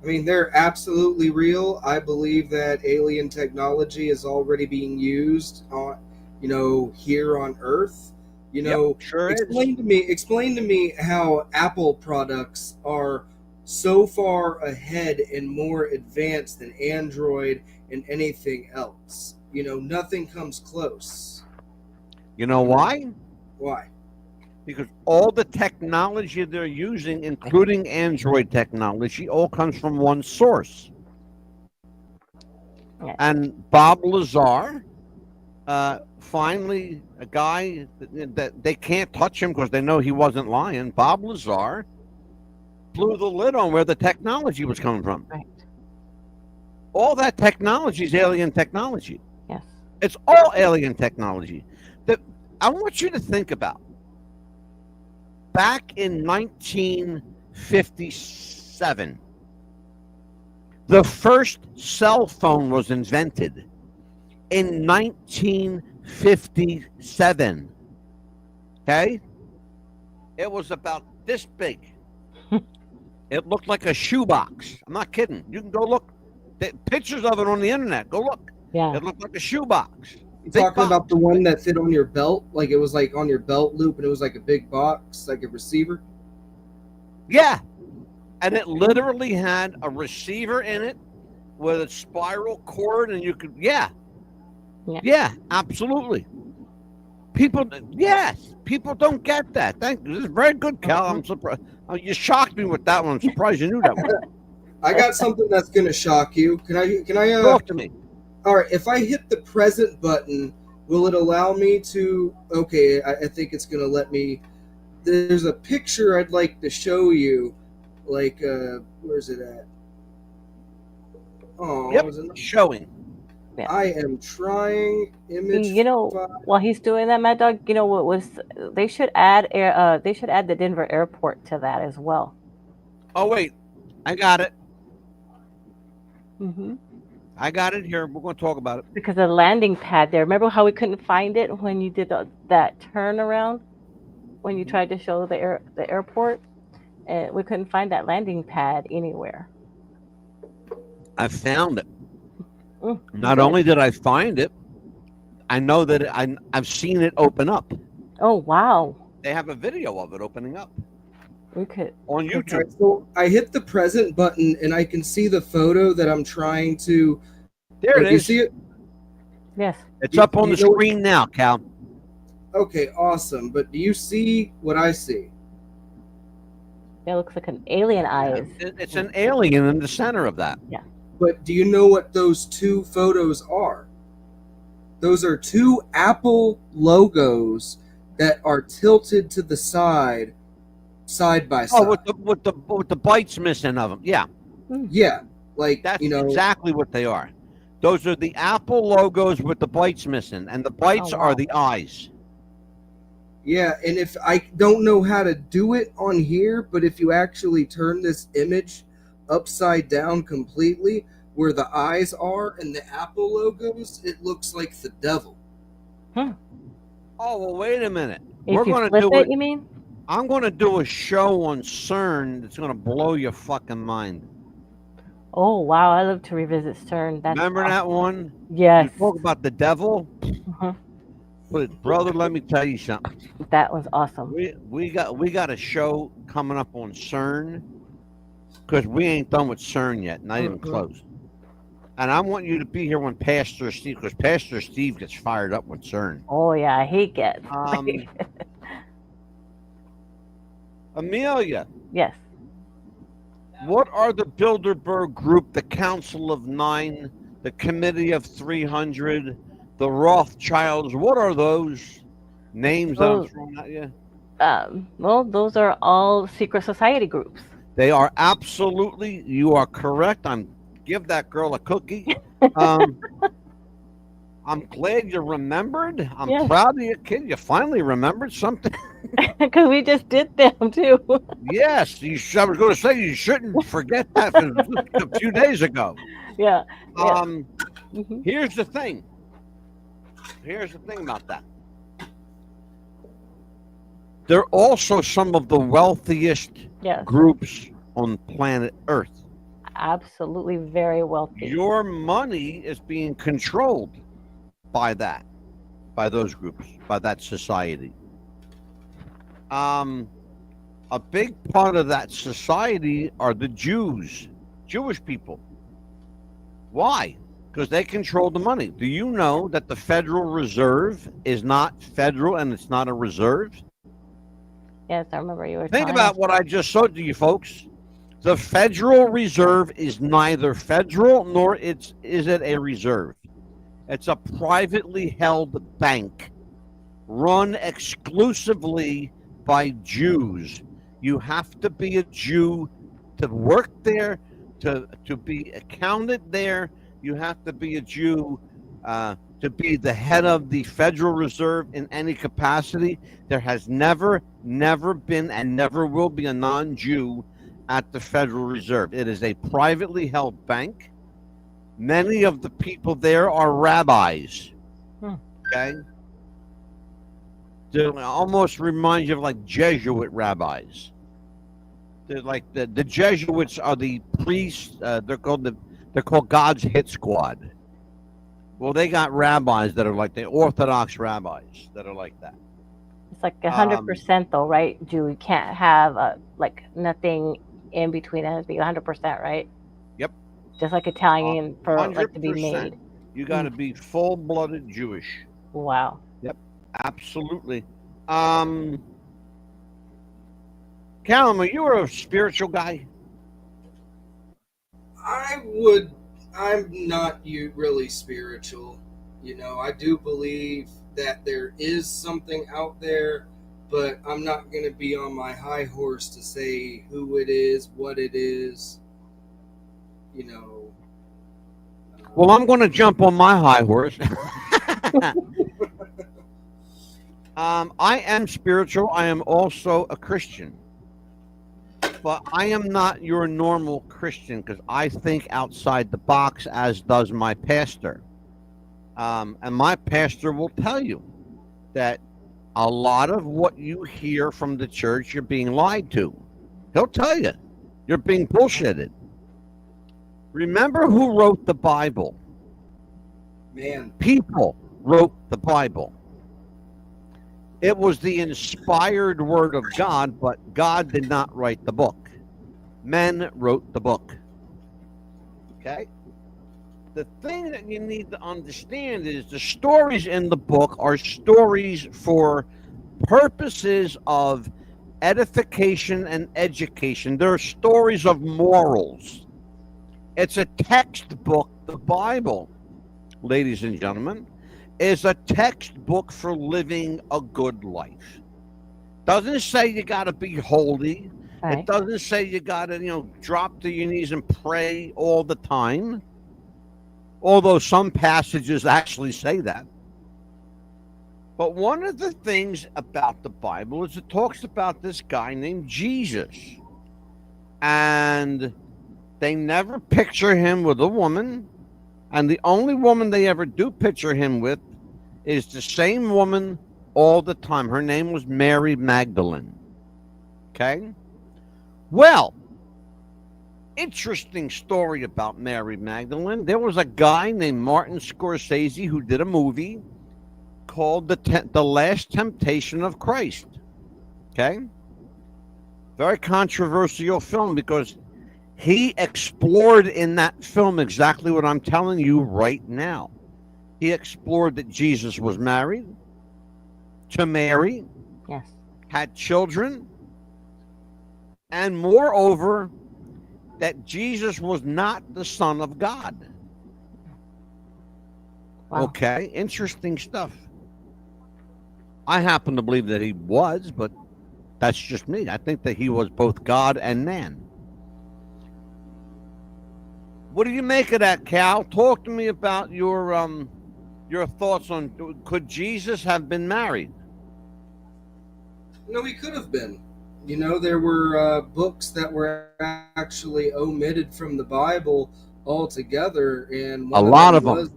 I mean, they're absolutely real. I believe that alien technology is already being used on, here on Earth. You know, sure is. explain to me how Apple products are so far ahead and more advanced than Android and anything else. You know, nothing comes close. You know why? Why? Because all the technology they're using, including Android technology, all comes from one source. Yeah. And Bob Lazar, finally, a guy that they can't touch him because they know he wasn't lying. Bob Lazar blew the lid on where the technology was coming from. Right. All that technology is alien technology. Yes. It's all alien technology. That I want you to think about. Back in 1957, the first cell phone was invented in 1957. Okay? It was about this big. It looked like a shoebox. I'm not kidding. You can go look. Pictures of it on the internet. Go look. Yeah. It looked like a shoebox. You talking about the one that fit on your belt? Like it was like on your belt loop and it was like a big box, like a receiver? Yeah. And it literally had a receiver in it with a spiral cord, and you could, yeah, absolutely. People don't get that. Thank you. This is very good, Cal. I'm surprised. You shocked me with that one. I'm surprised you knew that one. I got something that's going to shock you. Can I talk to me? All right, if I hit the present button, will it allow me to... Okay, I think it's going to let me... There's a picture I'd like to show you. Like, where's it at? Oh, yep, showing. Yeah. I am trying image... You know, while he's doing that, Mad Dog, you know what was... They should add the Denver airport to that as well. Oh, wait. I got it. Mm-hmm. I got it here. We're going to talk about it. Because the landing pad there, remember how we couldn't find it when you did that turnaround? When you tried to show the airport? We couldn't find that landing pad anywhere. I found it. Not only did I find it, I know that I've seen it open up. Oh, wow. They have a video of it opening up. We could on YouTube. Right, so I hit the present button and I can see the photo that I'm trying to. There it is. You see it? Yes. It's up on the screen now, Cal. Okay, awesome. But do you see what I see? It looks like an alien eyes. It's an alien in the center of that. Yeah. But do you know what those two photos are? Those are two Apple logos that are tilted to the side by side. Oh, with the bites missing of them. Yeah. Yeah, like that's exactly what they are. Those are the Apple logos with the bites missing, and the bites are the eyes. Yeah, and if I don't know how to do it on here, but if you actually turn this image upside down completely, where the eyes are and the Apple logos, it looks like the devil. Hmm. Oh, well, wait a minute. We're going to do it, you mean? I'm going to do a show on CERN that's going to blow your fucking mind. Oh, wow. I love to revisit CERN. Remember that one? Yes. You talk about the devil? But, brother, let me tell you something. That was awesome. We got a show coming up on CERN because we ain't done with CERN yet, not even close. And I want you to be here when Pastor Steve, because Pastor Steve gets fired up with CERN. Oh, yeah, he gets. Amelia. Yes. What are the Bilderberg Group, the Council of Nine, the Committee of 300, the Rothschilds? What are those names that I'm throwing at you? Well, those are all secret society groups. They are absolutely, you are correct. Give that girl a cookie. I'm glad you remembered. I'm proud of you, kid. You finally remembered something. Because we just did them, too. Yes. I was going to say you shouldn't forget that from a few days ago. Yeah. Here's the thing. Here's the thing about that. They're also some of the wealthiest groups on planet Earth. Absolutely very wealthy. Your money is being controlled by those groups, by that society. A big part of that society are the Jews, Jewish people. Why? Because they control the money. Do you know that the Federal Reserve is not federal and it's not a reserve? Yes, I remember you were Think telling about us. what I just showed to you, folks. The Federal Reserve is neither federal nor is it a reserve. It's a privately held bank run exclusively by Jews. You have to be a Jew to work there, to be accounted there. You have to be a Jew to be the head of the Federal Reserve in any capacity. There has never been and never will be a non-Jew at the Federal Reserve. It is a privately held bank. Many of the people there are rabbis. Okay? They almost remind you of like Jesuit rabbis. They're like the Jesuits are the priests. They're called God's hit squad. Well, they got rabbis that are like the Orthodox rabbis that are like that. It's like 100% though, right? Jew, you can't have like nothing in between. It has to be 100%, right? Yep. Just like Italian for like to be 100%. made. You got to be full-blooded Jewish. Wow. Yep, absolutely. Callum, are you a spiritual guy? I'm not really spiritual. I do believe that there is something out there, but I'm not going to be on my high horse to say who it is, what it is. Well, I'm going to jump on my high horse. I am spiritual. I am also a Christian. But I am not your normal Christian because I think outside the box, as does my pastor. And my pastor will tell you that a lot of what you hear from the church, you're being lied to. He'll tell you. You're being bullshitted. Remember who wrote the Bible? Man. People wrote the Bible. It was the inspired word of God, but God did not write the book. Men wrote the book. Okay? The thing that you need to understand is the stories in the book are stories for purposes of edification and education. They're stories of morals. It's a textbook. The Bible, ladies and gentlemen, is a textbook for living a good life. Doesn't say you got to be holy. Right. It doesn't say you got to, drop to your knees and pray all the time. Although some passages actually say that. But one of the things about the Bible is it talks about this guy named Jesus. And they never picture him with a woman. And the only woman they ever do picture him with is the same woman all the time. Her name was Mary Magdalene. Okay? Well, interesting story about Mary Magdalene. There was a guy named Martin Scorsese who did a movie called The Last Temptation of Christ. Okay? Very controversial film because he explored in that film exactly what I'm telling you right now. He explored that Jesus was married to Mary, Yes. had children, and moreover, that Jesus was not the Son of God. Wow. Okay, interesting stuff. I happen to believe that he was, but that's just me. I think that he was both God and man. What do you make of that, Cal? Talk to me about your thoughts on could Jesus have been married? No, he could have been. There were books that were actually omitted from the Bible altogether, and a lot of them.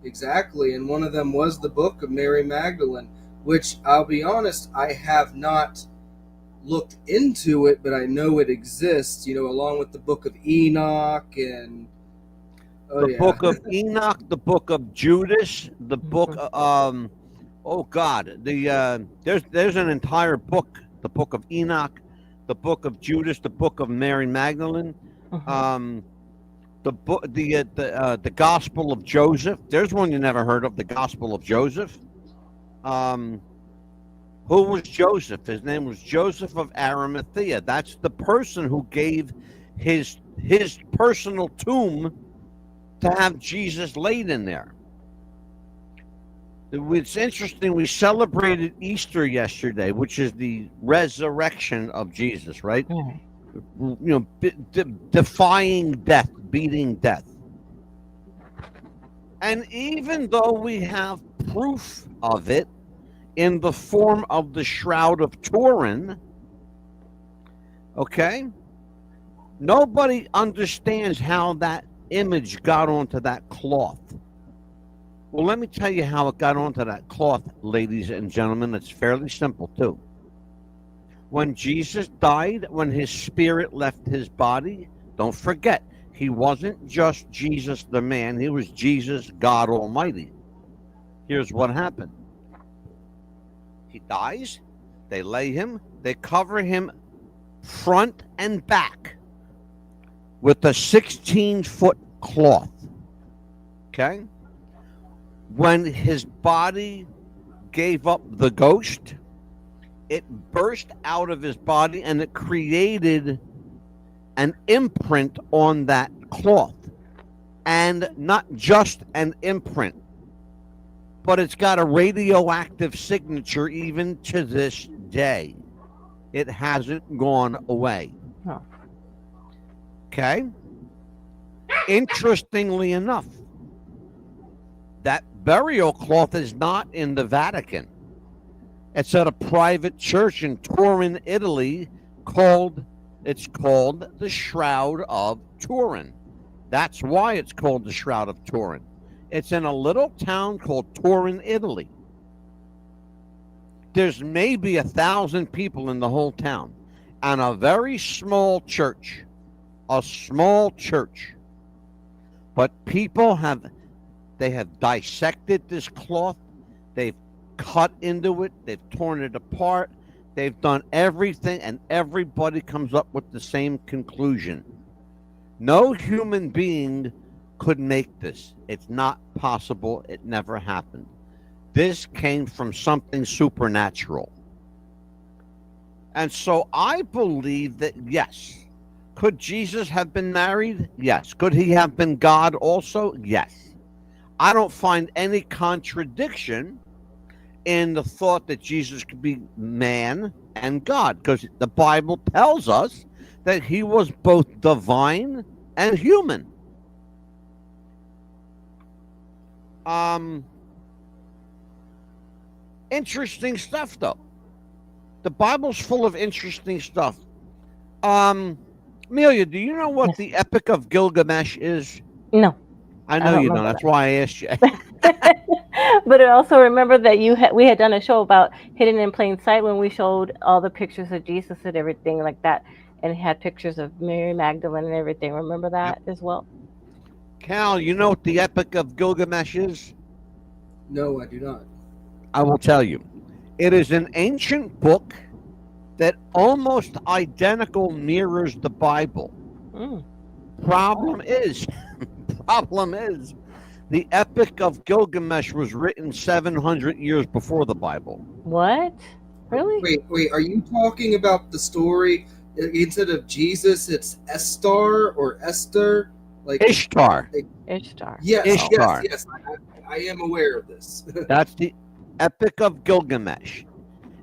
Exactly, and one of them was the book of Mary Magdalene, which I'll be honest, I have not looked into it, but I know it exists, along with the book of Enoch and book of Enoch, the book of Judas, the book oh God, there's an entire book, the book of Enoch, the book of Judas, the book of Mary Magdalene, the book, the Gospel of Joseph. There's one you never heard of, the Gospel of Joseph. Who was Joseph? His name was Joseph of Arimathea. That's the person who gave his personal tomb to have Jesus laid in there. It's interesting. We celebrated Easter yesterday, which is the resurrection of Jesus, right? You know, defying death, beating death. And even though we have proof of it in the form of the Shroud of Turin, okay, nobody understands how that image got onto that cloth. Well, let me tell you how it got onto that cloth, ladies and gentlemen. It's fairly simple, too. When Jesus died, when his spirit left his body, don't forget, he wasn't just Jesus the man, he was Jesus, God Almighty. Here's what happened. He dies, they lay him, they cover him front and back with a 16-foot cloth. Okay? When his body gave up the ghost, it burst out of his body and it created an imprint on that cloth. And not just an imprint, but it's got a radioactive signature even to this day. It hasn't gone away. Oh. Okay? Interestingly enough, that burial cloth is not in the Vatican. It's at a private church in Turin, Italy, called the Shroud of Turin. That's why it's called the Shroud of Turin. It's in a little town called Turin, Italy. There's maybe 1,000 people in the whole town, and a very small church. A small church. But people have dissected this cloth. They've cut into it. They've torn it apart. They've done everything, and everybody comes up with the same conclusion. No human being could make this. It's not possible. It never happened. This came from something supernatural. And so I believe that, yes. Could Jesus have been married? Yes. Could he have been God also? Yes. I don't find any contradiction in the thought that Jesus could be man and God, because the Bible tells us that he was both divine and human. Interesting stuff, though. The Bible's full of interesting stuff. Amelia, do you know what the Epic of Gilgamesh is? No. I know you don't. That's why I asked you. But I also remember that we had done a show about Hidden in Plain Sight when we showed all the pictures of Jesus and everything like that, and it had pictures of Mary Magdalene and everything. Remember that as well? Cal, you know what the Epic of Gilgamesh is? No, I do not. I will tell you. It is an ancient book that almost identical mirrors the Bible. Problem is, the Epic of Gilgamesh was written 700 years before the Bible. What? Really? Wait, are you talking about the story, instead of Jesus, it's Estar or Esther? Like Ishtar. Ishtar. Yes, Ishtar. yes, I am aware of this. That's the Epic of Gilgamesh.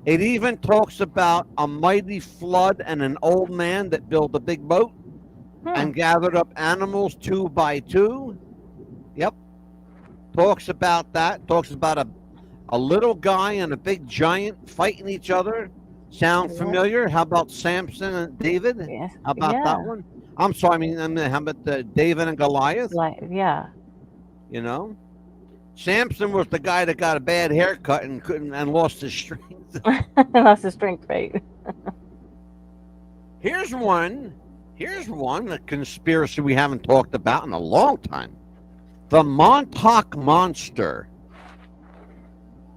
It even talks about a mighty flood and an old man that built a big boat and gathered up animals 2 by 2. Yep. Talks about that. Talks about a little guy and a big giant fighting each other. Sound familiar? How about Samson and David? Yes. How about that one? I'm sorry, how about David and Goliath? Yeah. You know? Samson was the guy that got a bad haircut and lost his strength. Lost his strength, right? Here's one, a conspiracy we haven't talked about in a long time. The Montauk Monster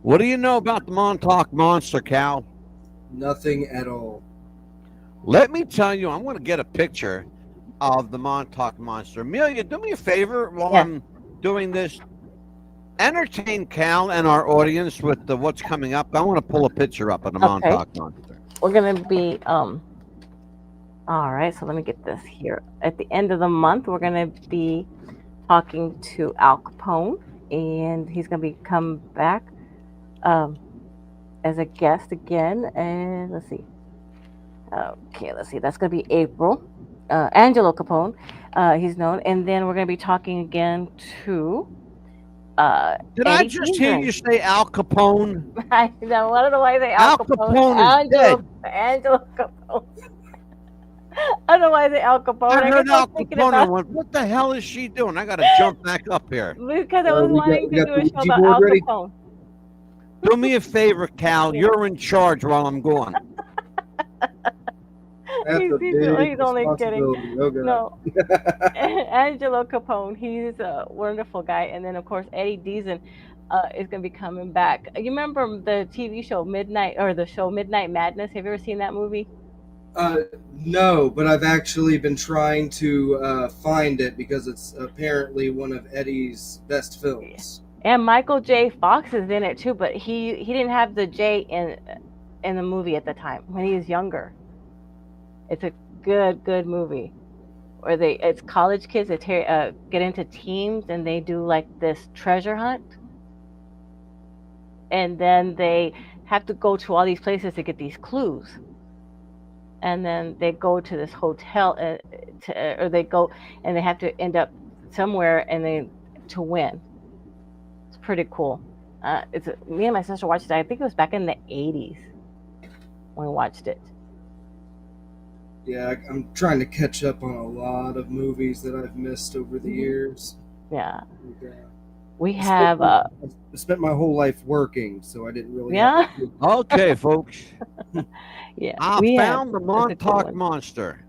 What do you know about the Montauk Monster, Cal? Nothing at all. Let me tell you, I'm going to get a picture of the Montauk Monster. Amelia, do me a favor while Yes. I'm doing this. Entertain Cal and our audience with what's coming up. I want to pull a picture up of the Okay. Montauk Monster. We're gonna be all right, so let me get this here. At the end of the month, we're gonna be talking to Al Capone, and he's gonna be come back as a guest again. And let's see. Okay, let's see. That's gonna be April. Angelo Capone, he's known, and then we're gonna be talking again to Did I Eddie just hear Deason. you say Al Capone? I know. I don't know why I say Al Al Capone. Capone is dead. Angelo Capone. I don't know why I say Al Capone. I heard guess Al I'm thinking Capone. I about went, what the hell is she doing? I got to jump back up here. because I was we wanting got to do the a show Ouija about board Al ready? Capone. Do me a favor, Cal. You're in charge while I'm gone. That's He's a big he's only kidding. responsibility. Oh, God. No, Angelo Capone. He's a wonderful guy, and then of course Eddie Deason is going to be coming back. You remember the TV show Midnight Madness? Have you ever seen that movie? No, but I've actually been trying to find it because it's apparently one of Eddie's best films. And Michael J. Fox is in it too, but he didn't have the J in the movie at the time when he was younger. It's a good movie. Or it's college kids that get into teams and they do like this treasure hunt, and then they have to go to all these places to get these clues. And then they go to this hotel, or they go and they have to end up somewhere and to win. It's pretty cool. Me and my sister watched it. I think it was back in the 80s when we watched it. Yeah, I'm trying to catch up on a lot of movies that I've missed over the years. Yeah. And, We have I spent my whole life working, so I didn't really. Yeah. Okay, folks. Yeah. I found the Montauk Monster.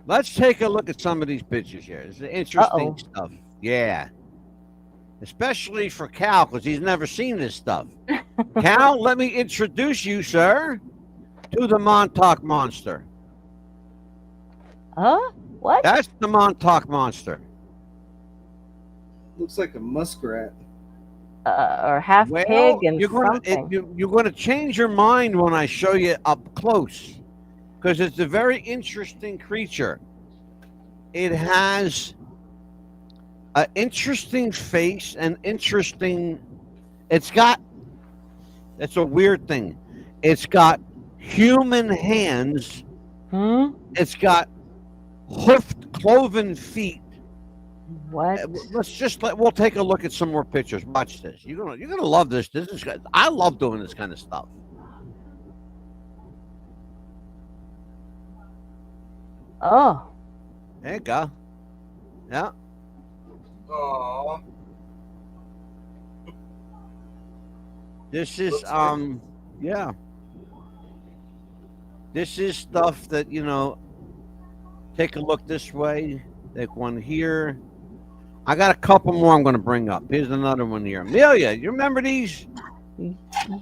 Let's take a look at some of these pictures here. It's interesting stuff. Yeah. Especially for Cal, because he's never seen this stuff. Cal, let me introduce you, sir, to the Montauk Monster. Huh? What? That's the Montauk Monster. Looks like a muskrat. Or half pig and something. You're going to change your mind when I show you up close, because it's a very interesting creature. It has an interesting face and interesting. It's a weird thing. It's got human hands. It's got hoofed, cloven feet. What? We'll take a look at some more pictures. Watch this. You're gonna love this. I love doing this kind of stuff. Oh. There you go. Yeah. Aww. This is yeah. This is stuff that, take a look this way. Take one here. I got a couple more I'm going to bring up. Here's another one here. Amelia, you remember these?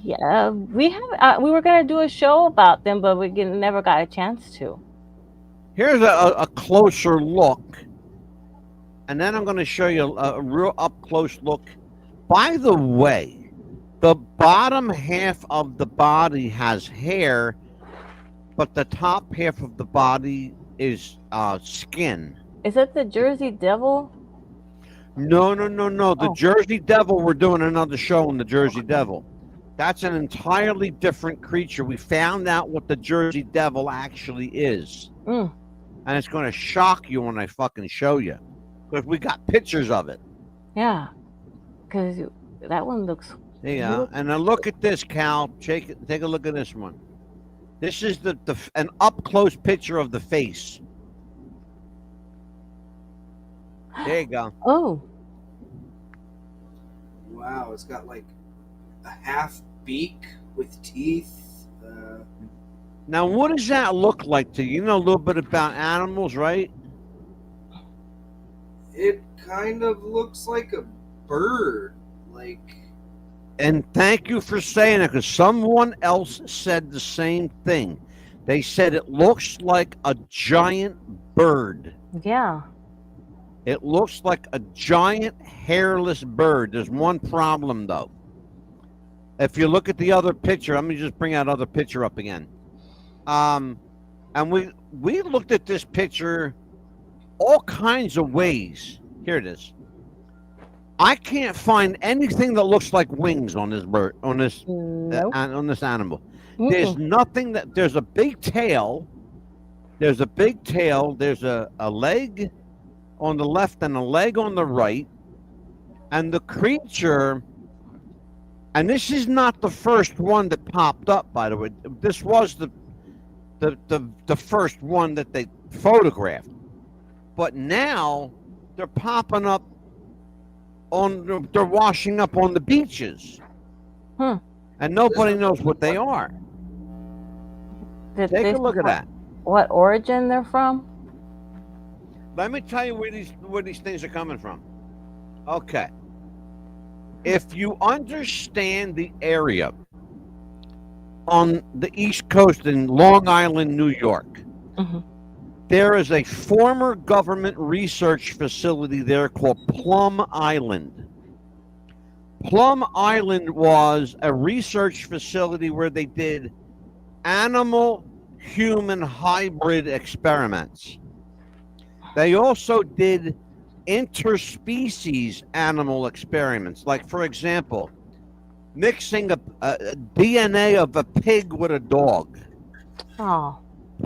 Yeah, we were going to do a show about them, but we never got a chance to. Here's a closer look. And then I'm going to show you a real up-close look. By the way, the bottom half of the body has hair, but the top half of the body is skin. Is it the Jersey Devil? No. The Jersey Devil, we're doing another show on the Jersey Devil. That's an entirely different creature. We found out what the Jersey Devil actually is. And it's going to shock you when I fucking show you. Because we got pictures of it. Yeah. Because that one looks... Yeah. And now look at this, Cal. Take a look at this one. This is an up-close picture of the face. There you go. Oh. Wow, it's got like a half beak with teeth. Now, what does that look like to you? You know a little bit about animals, right? It kind of looks like a bird. Like, And thank you for saying it, because someone else said the same thing. They said it looks like a giant bird. Yeah. It looks like a giant hairless bird. There's one problem, though. If you look at the other picture, let me just bring that other picture up again. And we looked at this picture all kinds of ways. Here it is. I can't find anything that looks like wings on this bird, on this Nope. on this animal. There's nothing that. There's a big tail. There's a big tail. There's a leg on the left and a leg on the right, and the creature. And this is not the first one that popped up, by the way. This was the first one that they photographed. But now they're popping up they're washing up on the beaches. And nobody knows what they are. Take a look at that. What origin they're from? Let me tell you where these things are coming from. Okay. If you understand the area on the East Coast in Long Island, New York, there is a former government research facility there called Plum Island. Plum Island was a research facility where they did animal-human hybrid experiments. They also did interspecies animal experiments, like, for example, mixing a DNA of a pig with a dog,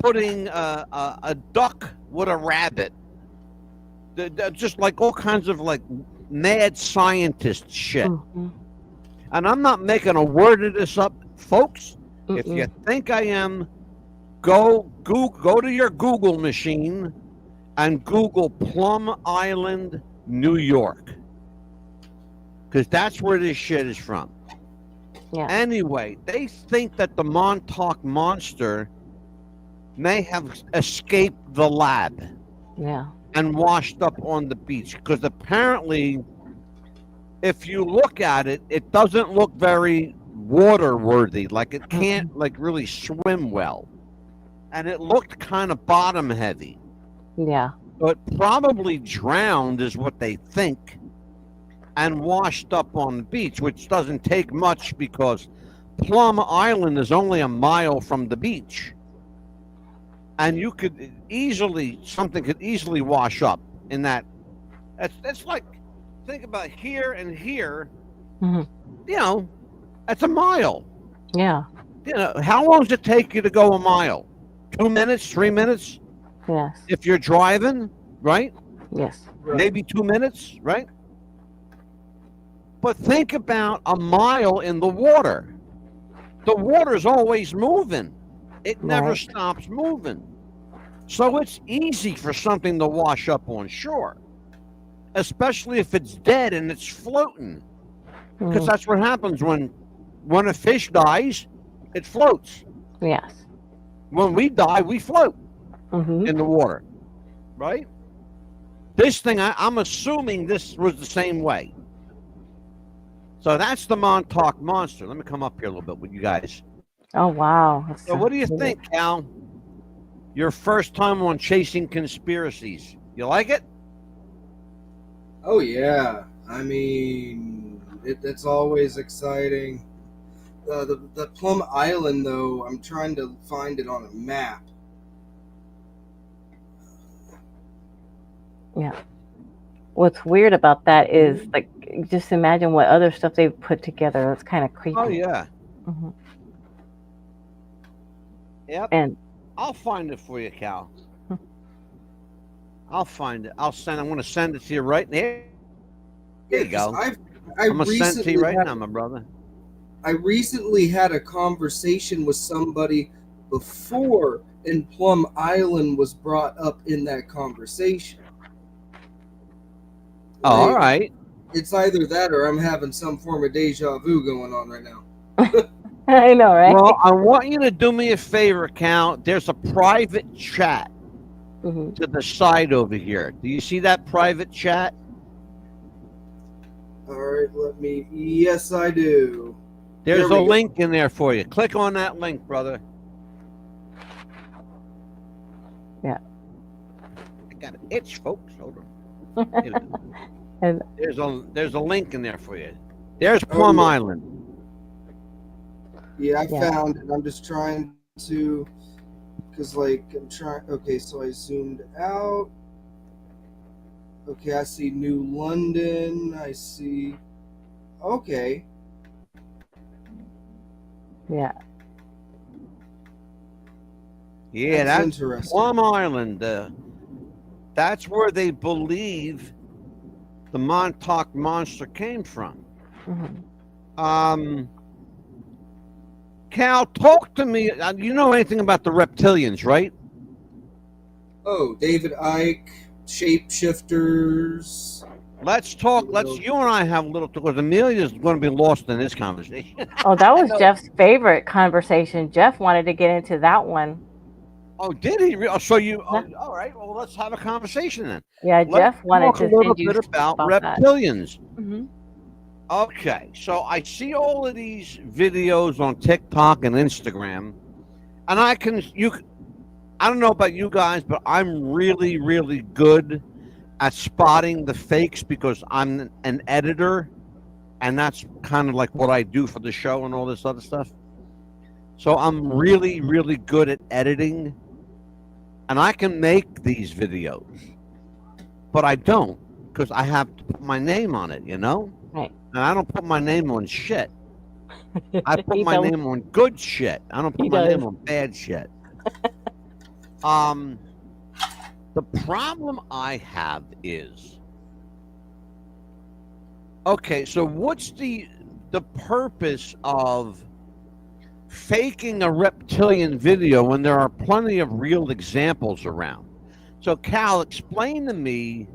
putting a duck with a rabbit, just like all kinds of like mad scientist shit. And I'm not making a word of this up, folks. If you think I am, go to your Google machine and Google Plum Island, New York, because that's where this shit is from. Yeah. Anyway, they think that the Montauk monster may have escaped the lab. Yeah. And washed up on the beach, because apparently, if you look at it, it doesn't look very water worthy. Like it can't like really swim well, and it looked kind of bottom heavy. Yeah. So it probably drowned, is what they think, and washed up on the beach, which doesn't take much because Plum Island is only a mile from the beach. And you could something could easily wash up in that. It's like, think about here and here, you know, that's a mile. Yeah. You know, how long does it take you to go a mile? 2 minutes, 3 minutes? Yes. If you're driving, right? Yes. Maybe 2 minutes, right? But think about a mile in the water. The water's always moving. It never stops moving. So it's easy for something to wash up on shore, especially if it's dead and it's floating. Because that's what happens when a fish dies, it floats. Yes. When we die, we float in the water, right? This thing, I'm assuming this was the same way. So that's the Montauk monster. Let me come up here a little bit with you guys. Oh, wow. So what do you think, Cal? Your first time on Chasing Conspiracies. You like it? Oh, yeah. I mean, it's always exciting. The Plum Island, though, I'm trying to find it on a map. Yeah. What's weird about that is, like, just imagine what other stuff they've put together. It's kind of creepy. Oh, yeah. Yep. And I'll find it for you, Cal. I'll find it. I'm going to send it to you right there. There you go. I'm going to send it to you right now, my brother. I recently had a conversation with somebody before, and Plum Island was brought up in that conversation. Oh, all right. It's either that or I'm having some form of deja vu going on right now. I know, right? Well, I want you to do me a favor, Cal. There's a private chat to the side over here. Do you see that private chat? All right, let me. Yes, I do. There's There a we go. link in there for you. Click on that link, brother. Yeah. I got an itch, folks. Hold on. Here we go. And There's a link in there for you. There's Plum yeah. Island. Yeah, I Yeah. found it. I'm just trying to, because like I'm trying. Okay, so I zoomed out. Okay, I see New London. I see. Okay. yeah. Yeah, That's that's interesting. Plum Island. That's where they believe the Montauk monster came from. Mhm. Cal, talk to me. You know anything about the reptilians, right? Oh, David Icke, shapeshifters. Let's talk. You Let's know. you and I have a little. Because Amelia's going to be lost in this conversation. Oh, that I was know. Jeff's favorite conversation. Jeff wanted to get into that one. Oh, did he? So you? Yeah. All right. Well, let's have a conversation then. Yeah, Let's Jeff wanted talk a to little send you bit about that. reptilians. hmm Okay, so I see all of these videos on TikTok and Instagram, and I don't know about you guys, but I'm really, really good at spotting the fakes because I'm an editor, and that's kind of like what I do for the show and all this other stuff. So I'm really, really good at editing, and I can make these videos, but I don't because I have to put my name on it, you know? Right. And I don't put my name on shit. I put He my does. name on good shit. I don't put He my does. name on bad shit. The problem I have is, okay, so what's the purpose of faking a reptilian video when there are plenty of real examples around? So Cal, explain to me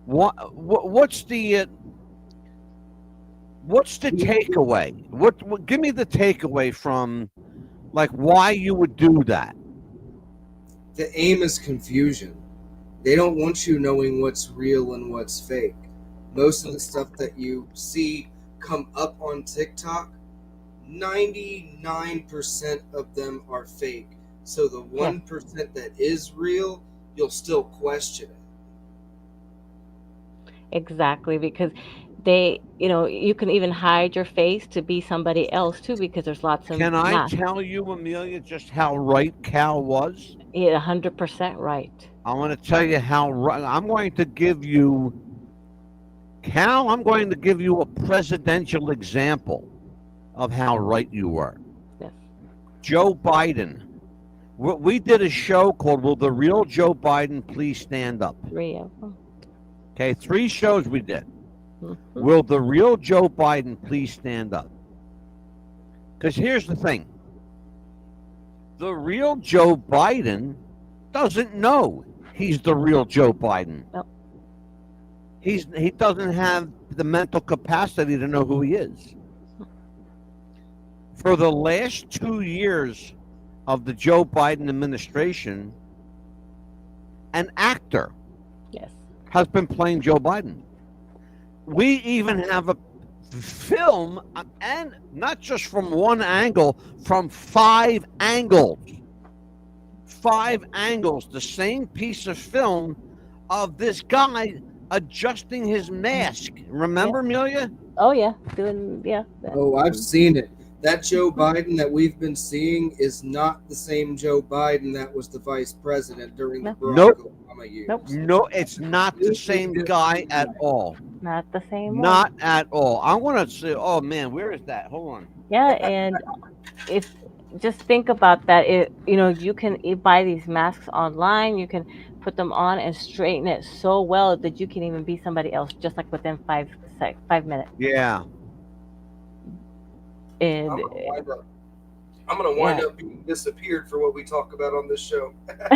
what's the takeaway? What give me the takeaway from like why you would do that? The aim is confusion. They don't want you knowing what's real and what's fake. Most of the stuff that you see come up on TikTok, 99% of them are fake. So the 1% that is real, you'll still question it. Exactly, because they, you can even hide your face to be somebody else too, because there's lots of Can I masks. tell you, Amelia, just how right Cal was? Yeah, 100% right. I want to tell you how right. I'm going to give you, Cal, I'm going to give you a presidential example of how right you were. Yes. Joe Biden. We did a show called Will the Real Joe Biden Please Stand Up? 3 of them. Okay, 3 shows we did. Mhm. Will the real Joe Biden please stand up? Because here's the thing. The real Joe Biden doesn't know he's the real Joe Biden. Nope. He doesn't have the mental capacity to know who he is. For the last 2 years of the Joe Biden administration, an actor Yes. has been playing Joe Biden. We even have a film, and not just from one angle, from 5 angles. 5 angles, the same piece of film of this guy adjusting his mask. Remember, Amelia? Oh yeah, Oh, I've seen it. That Joe Biden that we've been seeing is not the same Joe Biden that was the vice president during the Barack Obama years. Nope. No, it's not the same guy at all. Not the same one. Not at all. I want to say, oh man, where is that? Hold on. Yeah, and if just think about that, you can buy these masks online. You can put them on and straighten it so well that you can even be somebody else just like within 5 minutes. Yeah. And I'm gonna wind up being disappeared for what we talk about on this show.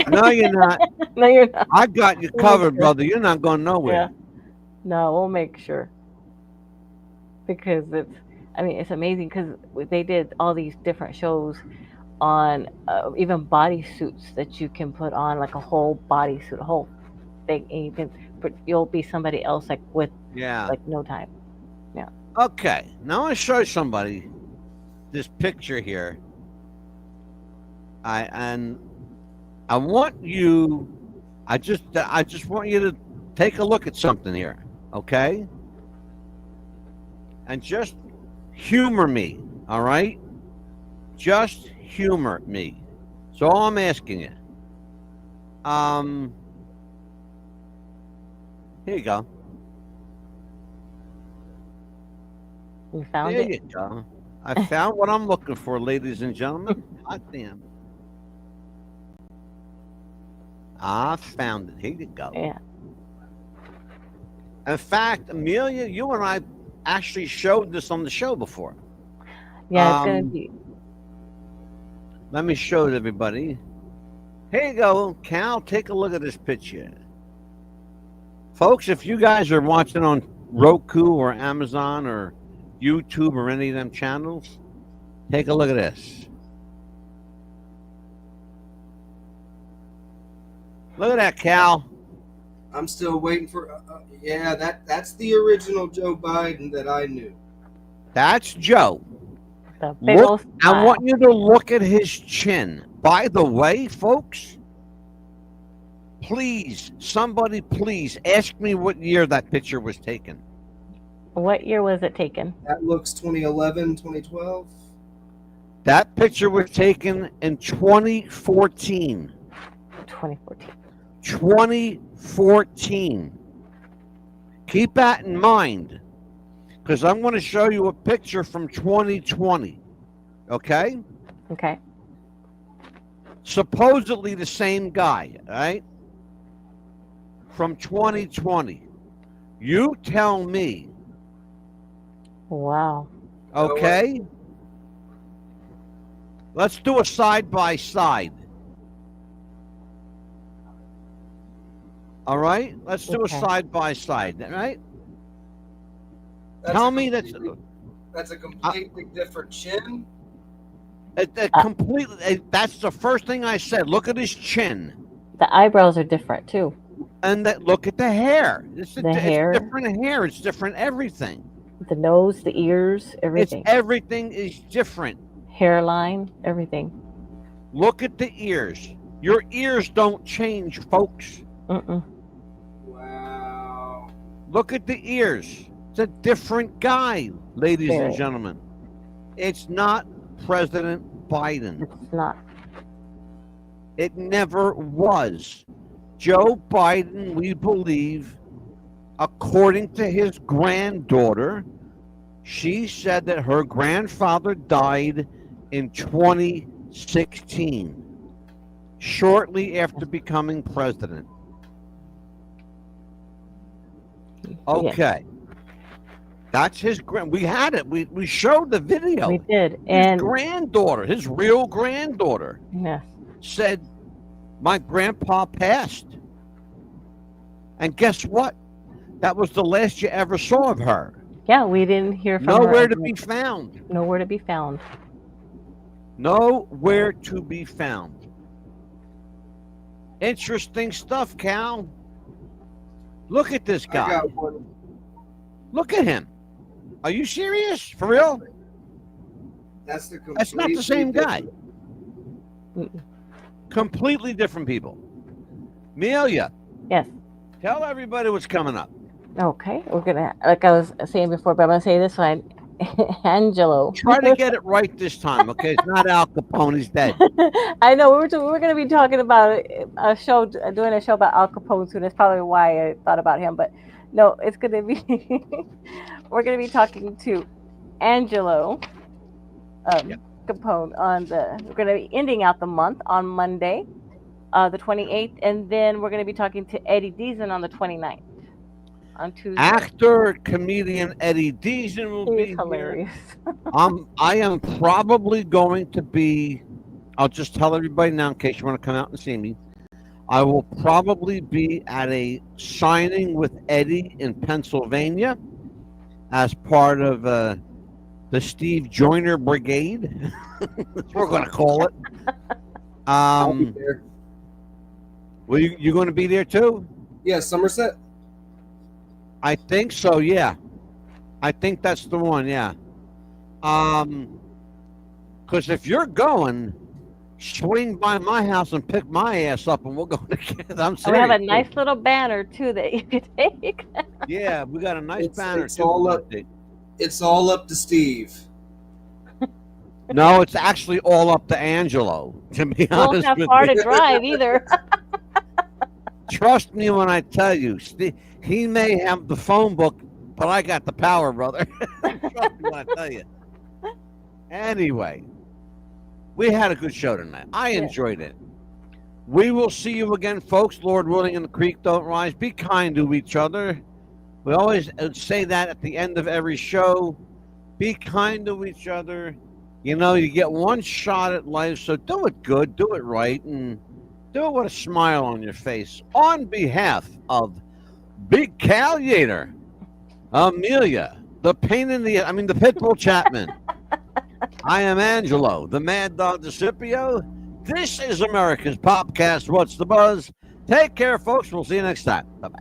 No, you're not. No, you're not. I got you covered, brother. You're not going nowhere. Yeah. No, we'll make sure. Because it's amazing because they did all these different shows on even bodysuits that you can put on, like a whole bodysuit, a whole thing, and you'll be somebody else like with like no time. Yeah. Okay, now I want to show somebody this picture here. I want you. I just want you to take a look at something here, okay? And just humor me, all right? Just humor me. So all I'm asking you. Here you go. You found There it? you go. I found what I'm looking for, ladies and gentlemen. Hot damn. I found it. Here you go. Yeah. In fact, Amelia, you and I actually showed this on the show before. Yeah, it's gonna be. Let me show it, everybody. Here you go, Cal. Take a look at this picture. Folks, if you guys are watching on Roku or Amazon or YouTube or any of them channels, take a look at this. Look at that, Cal. I'm still waiting for. Yeah, that's the original Joe Biden that I knew. That's Joe. The big old I smile. want you to look at his chin. By the way, folks, please, somebody please ask me what year that picture was taken. What year was it taken? That looks 2011, 2012. That picture was taken in 2014. 2014. 2014. Keep that in mind, because I'm going to show you a picture from 2020. Okay? Okay. Supposedly the same guy, right? From 2020. You tell me. Wow. Okay? Let's do a side by side. All right? Let's do a side by side, all right? Tell me that's a completely different chin. completely. That's the first thing I said. Look at his chin. The eyebrows are different too. And look at the hair. It's hair. different hair. It's different everything. The nose, the ears, everything. Everything is different. Hairline, everything. Look at the ears. Your ears don't change, folks. Mm-mm. Wow. Look at the ears. It's a different guy, ladies and gentlemen. It's not President Biden. It's not. It never was. Joe Biden, we believe, according to his granddaughter, she said that her grandfather died in 2016, shortly after becoming president. Okay. That's his we had it. We showed the video. We did. His granddaughter, his real granddaughter, said, my grandpa passed. And guess what? That was the last you ever saw of her. Yeah, we didn't hear from her. Nowhere to be found. Nowhere to be found. Nowhere to be found. Interesting stuff, Cal. Look at this guy. I got one. Look at him. Are you serious? For real? That's not the same guy. Completely different people. Amelia. Yes. Tell everybody what's coming up. Okay. We're going to, like I was saying before, but I'm going to say this one. Angelo. Try to get it right this time, okay? It's not Al Capone. He's dead. I know. We're going to be talking about a show, doing a show about Al Capone soon. That's probably why I thought about him. But no, it's going to be, we're going to be talking to Angelo Capone we're going to be ending out the month on Monday, the 28th. And then we're going to be talking to Eddie Deason on the 29th. On Tuesday. Actor, comedian Eddie Deason will be hilarious. I am probably going to be, I'll just tell everybody now in case you want to come out and see me. I will probably be at a signing with Eddie in Pennsylvania as part of the Steve Joyner Brigade. That's what we're going to call it. I'll be there. Well, you going to be there too? Yeah, Somerset. I think so, yeah. I think that's the one. Yeah. Because if you're going, swing by my house and pick my ass up, and we'll go together. I'm We serious. have a nice little banner too that you could take. Yeah, we got a nice banner It's too. all up. It's all up to Steve. No, it's actually all up to Angelo. To be We won't honest have with far you. to drive either. Trust me when I tell you, he may have the phone book, but I got the power, brother. Trust me when I tell you. Anyway, we had a good show tonight. I enjoyed it. We will see you again, folks. Lord willing, and the creek don't rise. Be kind to each other. We always say that at the end of every show. Be kind to each other. You know, you get one shot at life, so do it good, do it right, and do it with a smile on your face. On behalf of Big Cal Yater, Amelia, the Pitbull Chapman, I am Angelo, the Mad Dog DeCipio. This is America's Popcast. What's the Buzz? Take care, folks. We'll see you next time. Bye-bye.